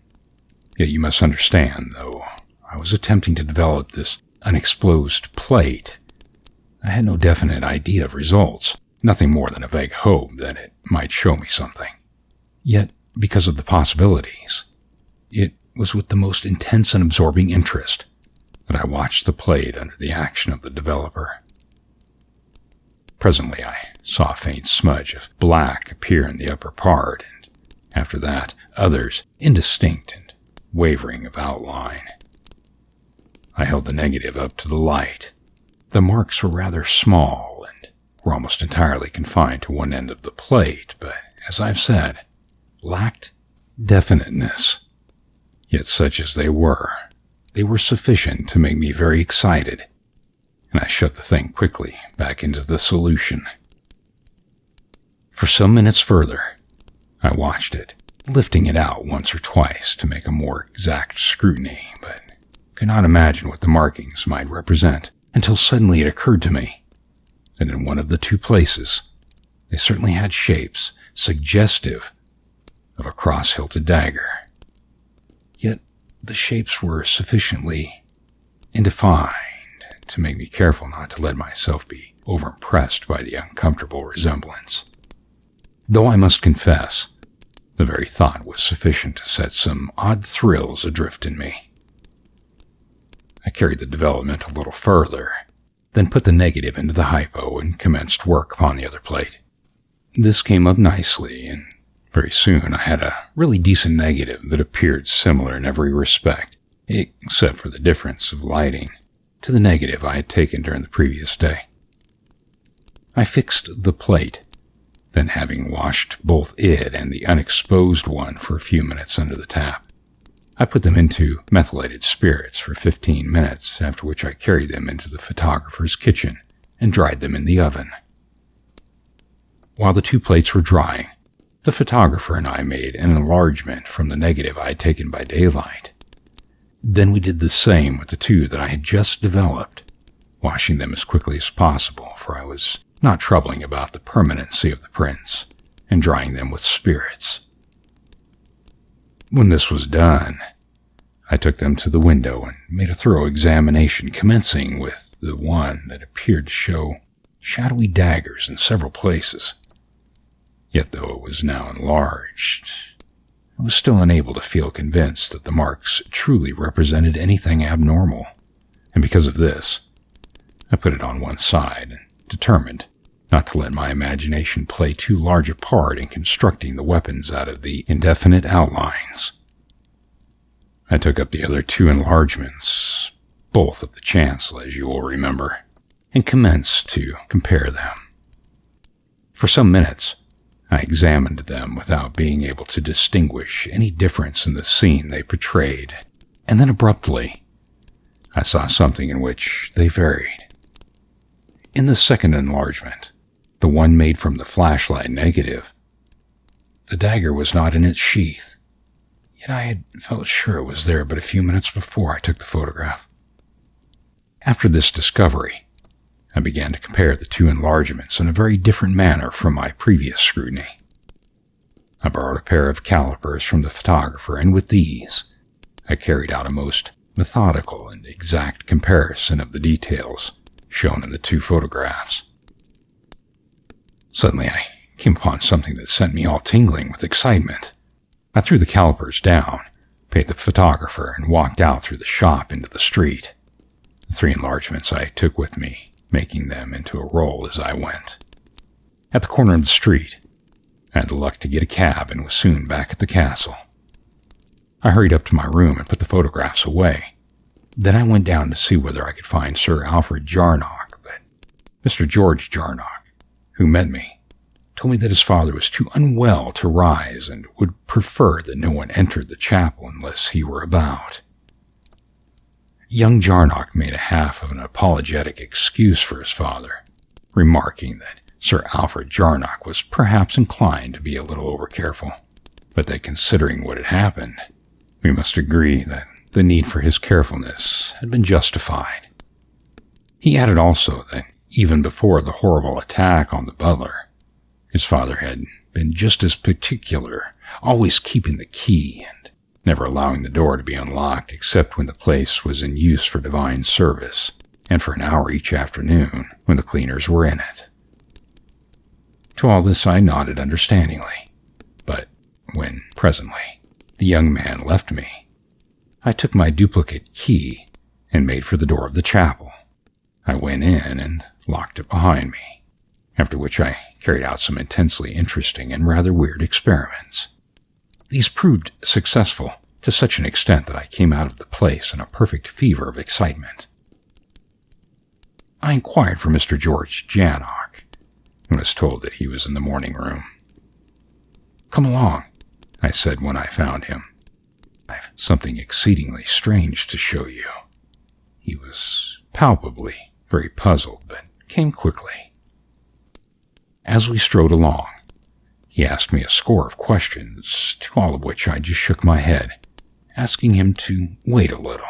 Yet you must understand, though I was attempting to develop this unexposed plate, I had no definite idea of results, nothing more than a vague hope that it might show me something. Yet, because of the possibilities, it was with the most intense and absorbing interest that I watched the plate under the action of the developer. Presently I saw a faint smudge of black appear in the upper part, and after that others indistinct and wavering of outline. I held the negative up to the light. The marks were rather small and were almost entirely confined to one end of the plate, but, as I've said, lacked definiteness. Yet such as they were sufficient to make me very excited, and I shoved the thing quickly back into the solution. For some minutes further, I watched it, lifting it out once or twice to make a more exact scrutiny, but could not imagine what the markings might represent until suddenly it occurred to me that in one of the two places they certainly had shapes suggestive of a cross-hilted dagger. Yet the shapes were sufficiently indefined to make me careful not to let myself be overimpressed by the uncomfortable resemblance. Though I must confess, the very thought was sufficient to set some odd thrills adrift in me. I carried the development a little further, then put the negative into the hypo and commenced work upon the other plate. This came up nicely, and very soon I had a really decent negative that appeared similar in every respect, except for the difference of lighting, to the negative I had taken during the previous day. I fixed the plate, then having washed both it and the unexposed one for a few minutes under the tap, I put them into methylated spirits for 15 minutes, after which I carried them into the photographer's kitchen and dried them in the oven. While the two plates were drying, the photographer and I made an enlargement from the negative I had taken by daylight. Then we did the same with the two that I had just developed, washing them as quickly as possible, for I was not troubling about the permanency of the prints, and drying them with spirits. When this was done, I took them to the window and made a thorough examination, commencing with the one that appeared to show shadowy daggers in several places. Yet though it was now enlarged, I was still unable to feel convinced that the marks truly represented anything abnormal, and because of this, I put it on one side and determined not to let my imagination play too large a part in constructing the weapons out of the indefinite outlines. I took up the other two enlargements, both of the chancel, as you will remember, and commenced to compare them. For some minutes, I examined them without being able to distinguish any difference in the scene they portrayed, and then abruptly, I saw something in which they varied. In the second enlargement, the one made from the flashlight negative, the dagger was not in its sheath, yet I had felt sure it was there but a few minutes before I took the photograph. After this discovery, I began to compare the two enlargements in a very different manner from my previous scrutiny. I borrowed a pair of calipers from the photographer, and with these, I carried out a most methodical and exact comparison of the details shown in the two photographs. Suddenly I came upon something that sent me all tingling with excitement. I threw the calipers down, paid the photographer, and walked out through the shop into the street. The three enlargements I took with me, making them into a roll as I went. At the corner of the street, I had the luck to get a cab and was soon back at the castle. I hurried up to my room and put the photographs away. Then I went down to see whether I could find Sir Alfred Jarnock, but Mr. George Jarnock, who met me, told me that his father was too unwell to rise and would prefer that no one entered the chapel unless he were about. Young Jarnock made a half of an apologetic excuse for his father, remarking that Sir Alfred Jarnock was perhaps inclined to be a little overcareful, but that considering what had happened, we must agree that the need for his carefulness had been justified. He added also that even before the horrible attack on the butler, his father had been just as particular, always keeping the key and never allowing the door to be unlocked except when the place was in use for divine service, and for an hour each afternoon when the cleaners were in it. To all this I nodded understandingly, but when, presently, the young man left me, I took my duplicate key and made for the door of the chapel. I went in and locked it behind me, after which I carried out some intensely interesting and rather weird experiments. These proved successful to such an extent that I came out of the place in a perfect fever of excitement. I inquired for Mr. George Janock and was told that he was in the morning room. "Come along," I said when I found him. "I've something exceedingly strange to show you." He was palpably very puzzled, but came quickly. As we strode along, he asked me a score of questions, to all of which I just shook my head, asking him to wait a little.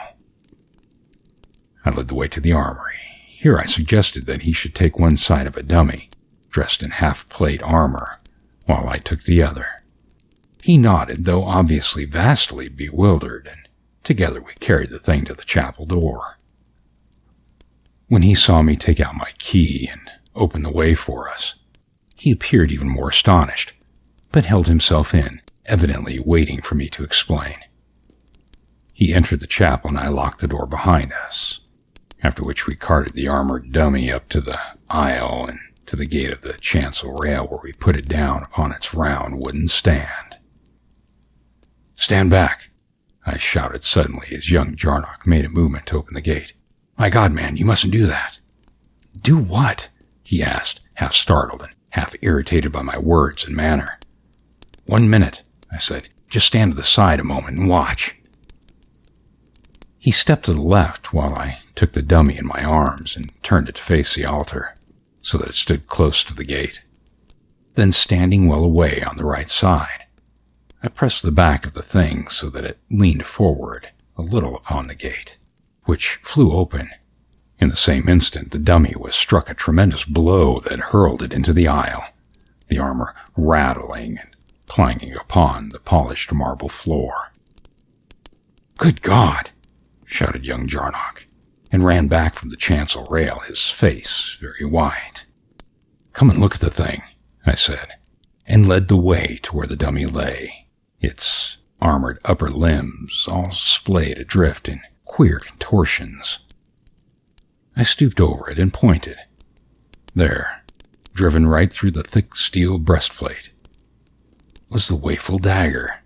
I led the way to the armory. Here I suggested that he should take one side of a dummy, dressed in half-plate armor, while I took the other. He nodded, though obviously vastly bewildered, and together we carried the thing to the chapel door. When he saw me take out my key and open the way for us, he appeared even more astonished, but held himself in, evidently waiting for me to explain. He entered the chapel and I locked the door behind us, after which we carted the armored dummy up to the aisle and to the gate of the chancel rail, where we put it down upon its round wooden stand. "Stand back," I shouted suddenly as young Jarnock made a movement to open the gate. "My God, man, you mustn't do that." "Do what?" he asked, half startled and half irritated by my words and manner. "1 minute," I said. "Just stand to the side a moment and watch." He stepped to the left while I took the dummy in my arms and turned it to face the altar, so that it stood close to the gate. Then, standing well away on the right side, I pressed the back of the thing so that it leaned forward a little upon the gate, which flew open. In the same instant, the dummy was struck a tremendous blow that hurled it into the aisle, the armor rattling and clanging upon the polished marble floor. "Good God!" shouted young Jarnock, and ran back from the chancel rail, his face very white. "Come and look at the thing," I said, and led the way to where the dummy lay, its armored upper limbs all splayed adrift in queer contortions. I stooped over it and pointed. There, driven right through the thick steel breastplate, was the waeful dagger.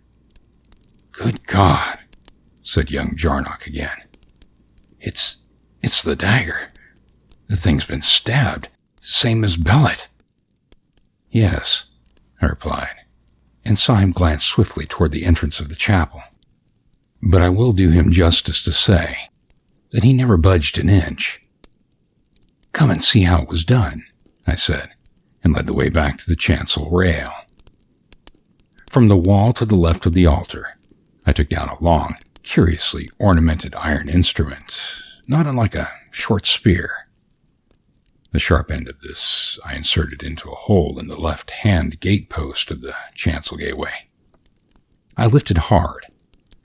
"Good God!" said young Jarnock again. It's the dagger. The thing's been stabbed, same as Bellet." "Yes," I replied, and saw him glance swiftly toward the entrance of the chapel. But I will do him justice to say that he never budged an inch. "Come and see how it was done," I said, and led the way back to the chancel rail. From the wall to the left of the altar, I took down a long, curiously ornamented iron instrument, not unlike a short spear. The sharp end of this I inserted into a hole in the left-hand gate-post of the chancel gateway. I lifted hard,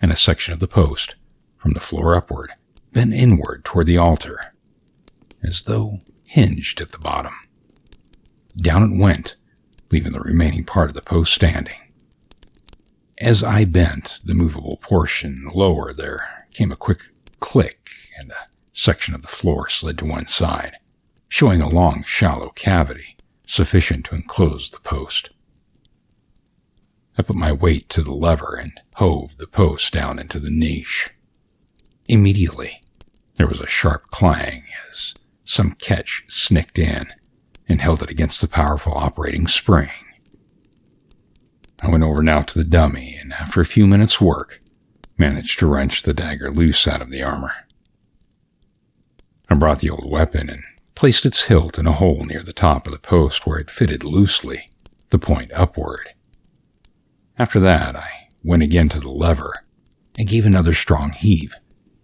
and a section of the post, from the floor upward, bent inward toward the altar, as though hinged at the bottom. Down it went, leaving the remaining part of the post standing. As I bent the movable portion lower, there came a quick click, and a section of the floor slid to one side, showing a long, shallow cavity sufficient to enclose the post. I put my weight to the lever and hove the post down into the niche. Immediately, there was a sharp clang as some catch snicked in and held it against the powerful operating spring. I went over now to the dummy, and after a few minutes' work, managed to wrench the dagger loose out of the armor. I brought the old weapon and placed its hilt in a hole near the top of the post where it fitted loosely, the point upward. After that, I went again to the lever and gave another strong heave,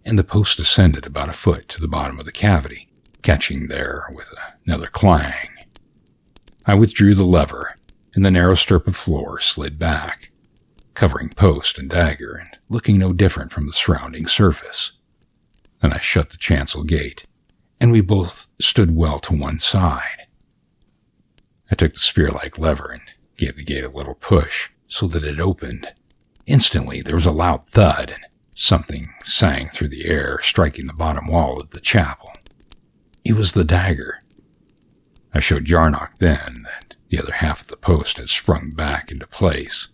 and the post descended about a foot to the bottom of the cavity, catching there with another clang. I withdrew the lever, and the narrow strip of floor slid back, covering post and dagger and looking no different from the surrounding surface. Then I shut the chancel gate, and we both stood well to one side. I took the spear-like lever and gave the gate a little push so that it opened. Instantly there was a loud thud, and something sang through the air, striking the bottom wall of the chapel. It was the dagger. I showed Jarnock then that the other half of the post had sprung back into place,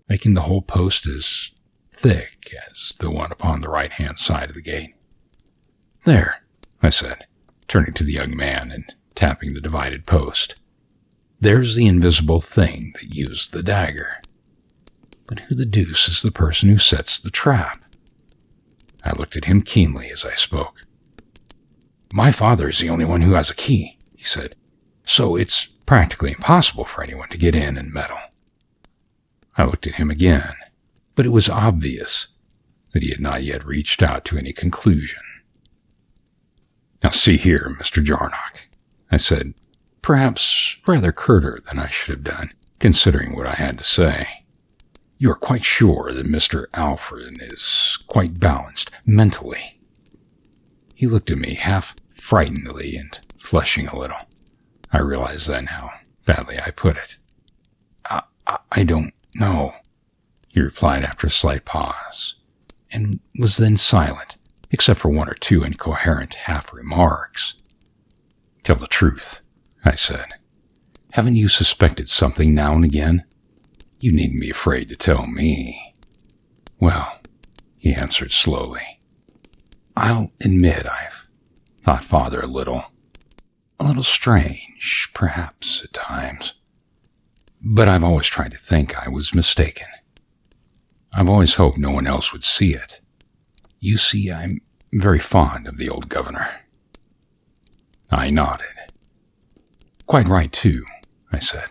making the whole post as thick as the one upon the right-hand side of the gate. "There," I said, turning to the young man and tapping the divided post. "There's the invisible thing that used the dagger. But who the deuce is the person who sets the trap?" I looked at him keenly as I spoke. "My father is the only one who has a key," he said, "so it's practically impossible for anyone to get in and meddle." I looked at him again, but it was obvious that he had not yet reached out to any conclusion. "Now see here, Mr. Jarnock," I said, perhaps rather curter than I should have done, considering what I had to say. "You are quite sure that Mr. Alfred is quite balanced mentally?" He looked at me half frightenedly and flushing a little. I realized then how badly I put it. I don't know," he replied after a slight pause, and was then silent, except for one or two incoherent half-remarks. "Tell the truth," I said. "Haven't you suspected something now and again? You needn't be afraid to tell me." "Well," he answered slowly, "I'll admit I've thought Father a little strange, perhaps, at times. But I've always tried to think I was mistaken. I've always hoped no one else would see it. You see, I'm very fond of the old governor." I nodded. "Quite right, too," I said.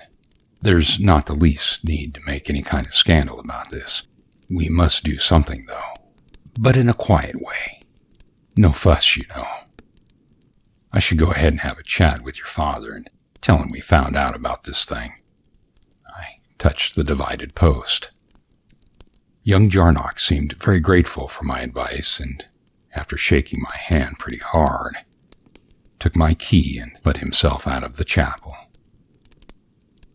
"There's not the least need to make any kind of scandal about this. We must do something, though, but in a quiet way. No fuss, you know. I should go ahead and have a chat with your father and tell him we found out about this thing." I touched the divided post. Young Jarnock seemed very grateful for my advice, and after shaking my hand pretty hard, took my key and let himself out of the chapel.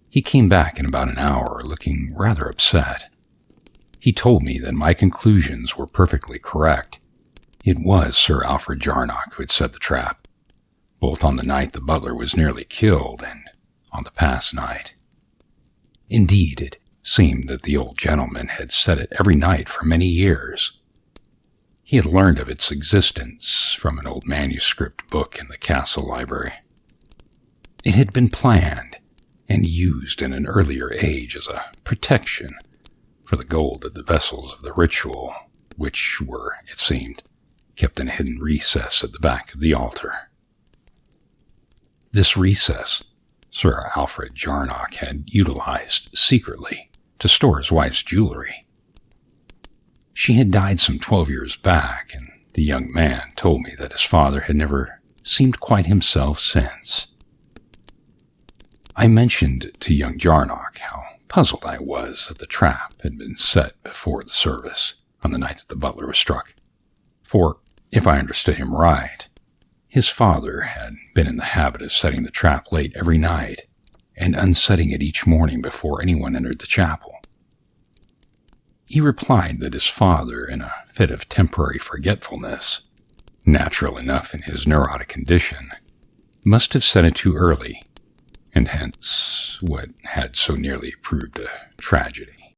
He came back in about an hour, looking rather upset. He told me that my conclusions were perfectly correct. It was Sir Alfred Jarnock who had set the trap, both on the night the butler was nearly killed and on the past night. Indeed, it seemed that the old gentleman had set it every night for many years. He had learned of its existence from an old manuscript book in the castle library. It had been planned and used in an earlier age as a protection for the gold of the vessels of the ritual, which were, it seemed, kept in a hidden recess at the back of the altar. This recess Sir Alfred Jarnock had utilized secretly to store his wife's jewelry. She had died some 12 years back, and the young man told me that his father had never seemed quite himself since. I mentioned to young Jarnock how puzzled I was that the trap had been set before the service on the night that the butler was struck, for, if I understood him right, his father had been in the habit of setting the trap late every night and unsetting it each morning before anyone entered the chapel. He replied that his father, in a fit of temporary forgetfulness, natural enough in his neurotic condition, must have set it too early, and hence what had so nearly proved a tragedy.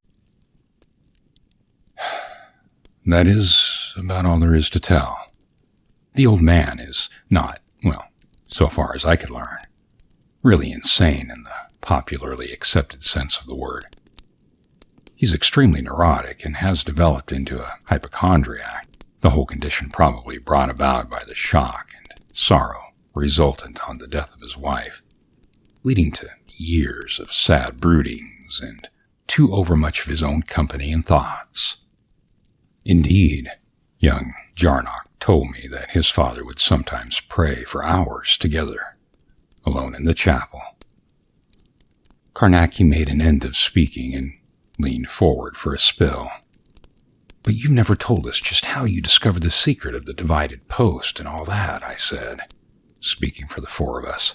That is about all there is to tell. The old man is not, well, so far as I could learn, really insane in the popularly accepted sense of the word. He's extremely neurotic and has developed into a hypochondriac, the whole condition probably brought about by the shock and sorrow resultant on the death of his wife, leading to years of sad broodings and too overmuch of his own company and thoughts. Indeed, young Jarnock told me that his father would sometimes pray for hours together, alone in the chapel. Carnacki made an end of speaking and leaned forward for a spill. "But you never told us just how you discovered the secret of the divided post and all that," I said, speaking for the four of us.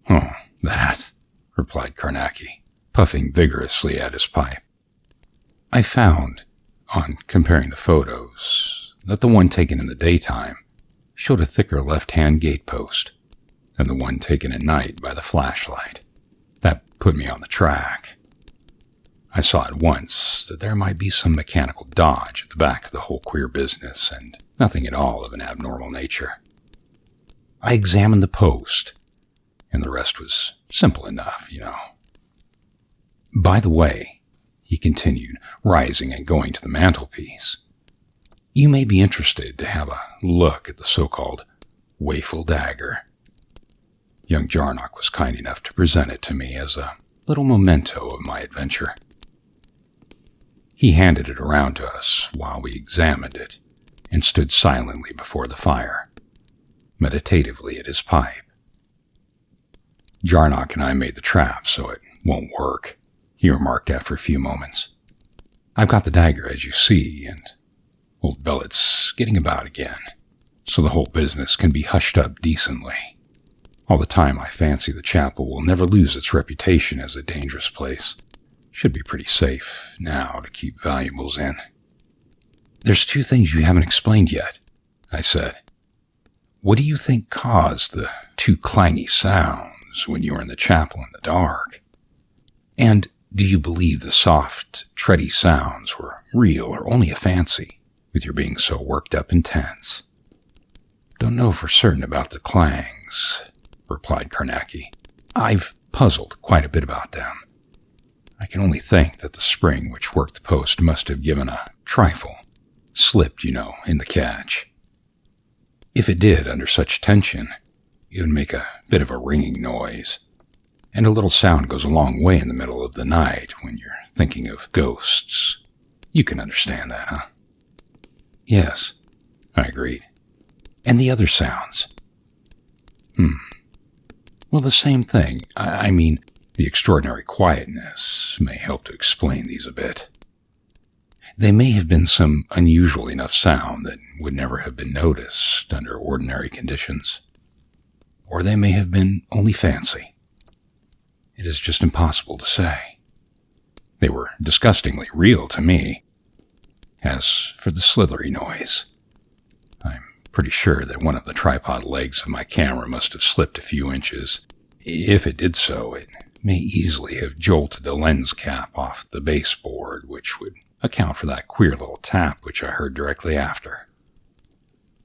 "Oh, that," replied Carnacki, puffing vigorously at his pipe. "I found, on comparing the photos, that the one taken in the daytime showed a thicker left-hand gatepost, than the one taken at night by the flashlight. That put me on the track. I saw at once that there might be some mechanical dodge at the back of the whole queer business, and nothing at all of an abnormal nature. I examined the post, and the rest was simple enough, By the way, he continued, rising and going to the mantelpiece, you may be interested to have a look at the so-called waffle dagger. Young Jarnock was kind enough to present it to me as a little memento of my adventure. He handed it around to us while we examined it and stood silently before the fire, meditatively at his pipe. Jarnock and I made the trap, so it won't work, he remarked after a few moments. I've got the dagger, as you see, and old Bellet's getting about again, so the whole business can be hushed up decently. All the time, I fancy the chapel will never lose its reputation as a dangerous place. Should be pretty safe now to keep valuables in. There's two things you haven't explained yet, I said. What do you think caused the two clangy sounds when you were in the chapel in the dark? And do you believe the soft, tready sounds were real or only a fancy, with your being so worked up and tense? Don't know for certain about the clangs, replied Carnacki. I've puzzled quite a bit about them. I can only think that the spring which worked the post must have given a trifle, slipped, in the catch. If it did under such tension, it would make a bit of a ringing noise, and a little sound goes a long way in the middle of the night when you're thinking of ghosts. You can understand that, huh? Yes, I agreed. And the other sounds? Well, the same thing. I mean, the extraordinary quietness may help to explain these a bit. They may have been some unusual enough sound that would never have been noticed under ordinary conditions. Or they may have been only fancy. It is just impossible to say. They were disgustingly real to me. As for the slithery noise, I'm pretty sure that one of the tripod legs of my camera must have slipped a few inches. If it did so, it may easily have jolted the lens cap off the baseboard, which would account for that queer little tap which I heard directly after.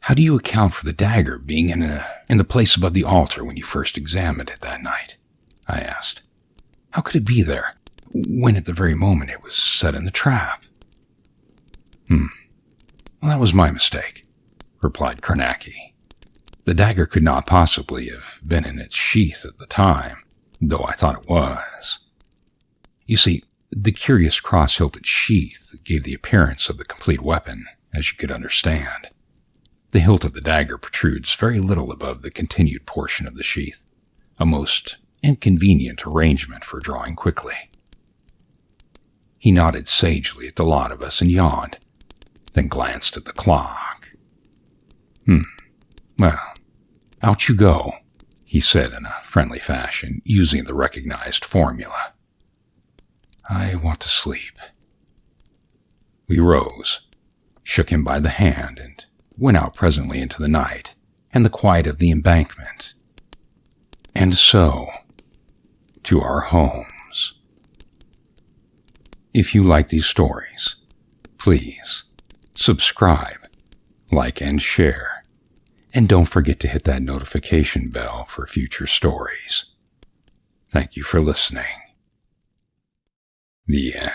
How do you account for the dagger being in the place above the altar when you first examined it that night? I asked. How could it be there, when at the very moment it was set in the trap? Well, that was my mistake, replied Carnacki. The dagger could not possibly have been in its sheath at the time, though I thought it was. You see, the curious cross-hilted sheath gave the appearance of the complete weapon, as you could understand. The hilt of the dagger protrudes very little above the continued portion of the sheath, a most inconvenient arrangement for drawing quickly. He nodded sagely at the lot of us and yawned, then glanced at the clock. Well, out you go, he said in a friendly fashion, using the recognized formula. I want to sleep. We rose, shook him by the hand, and went out presently into the night and the quiet of the embankment. And so, to our homes. If you like these stories, please subscribe, like, and share. And don't forget to hit that notification bell for future stories. Thank you for listening. The end.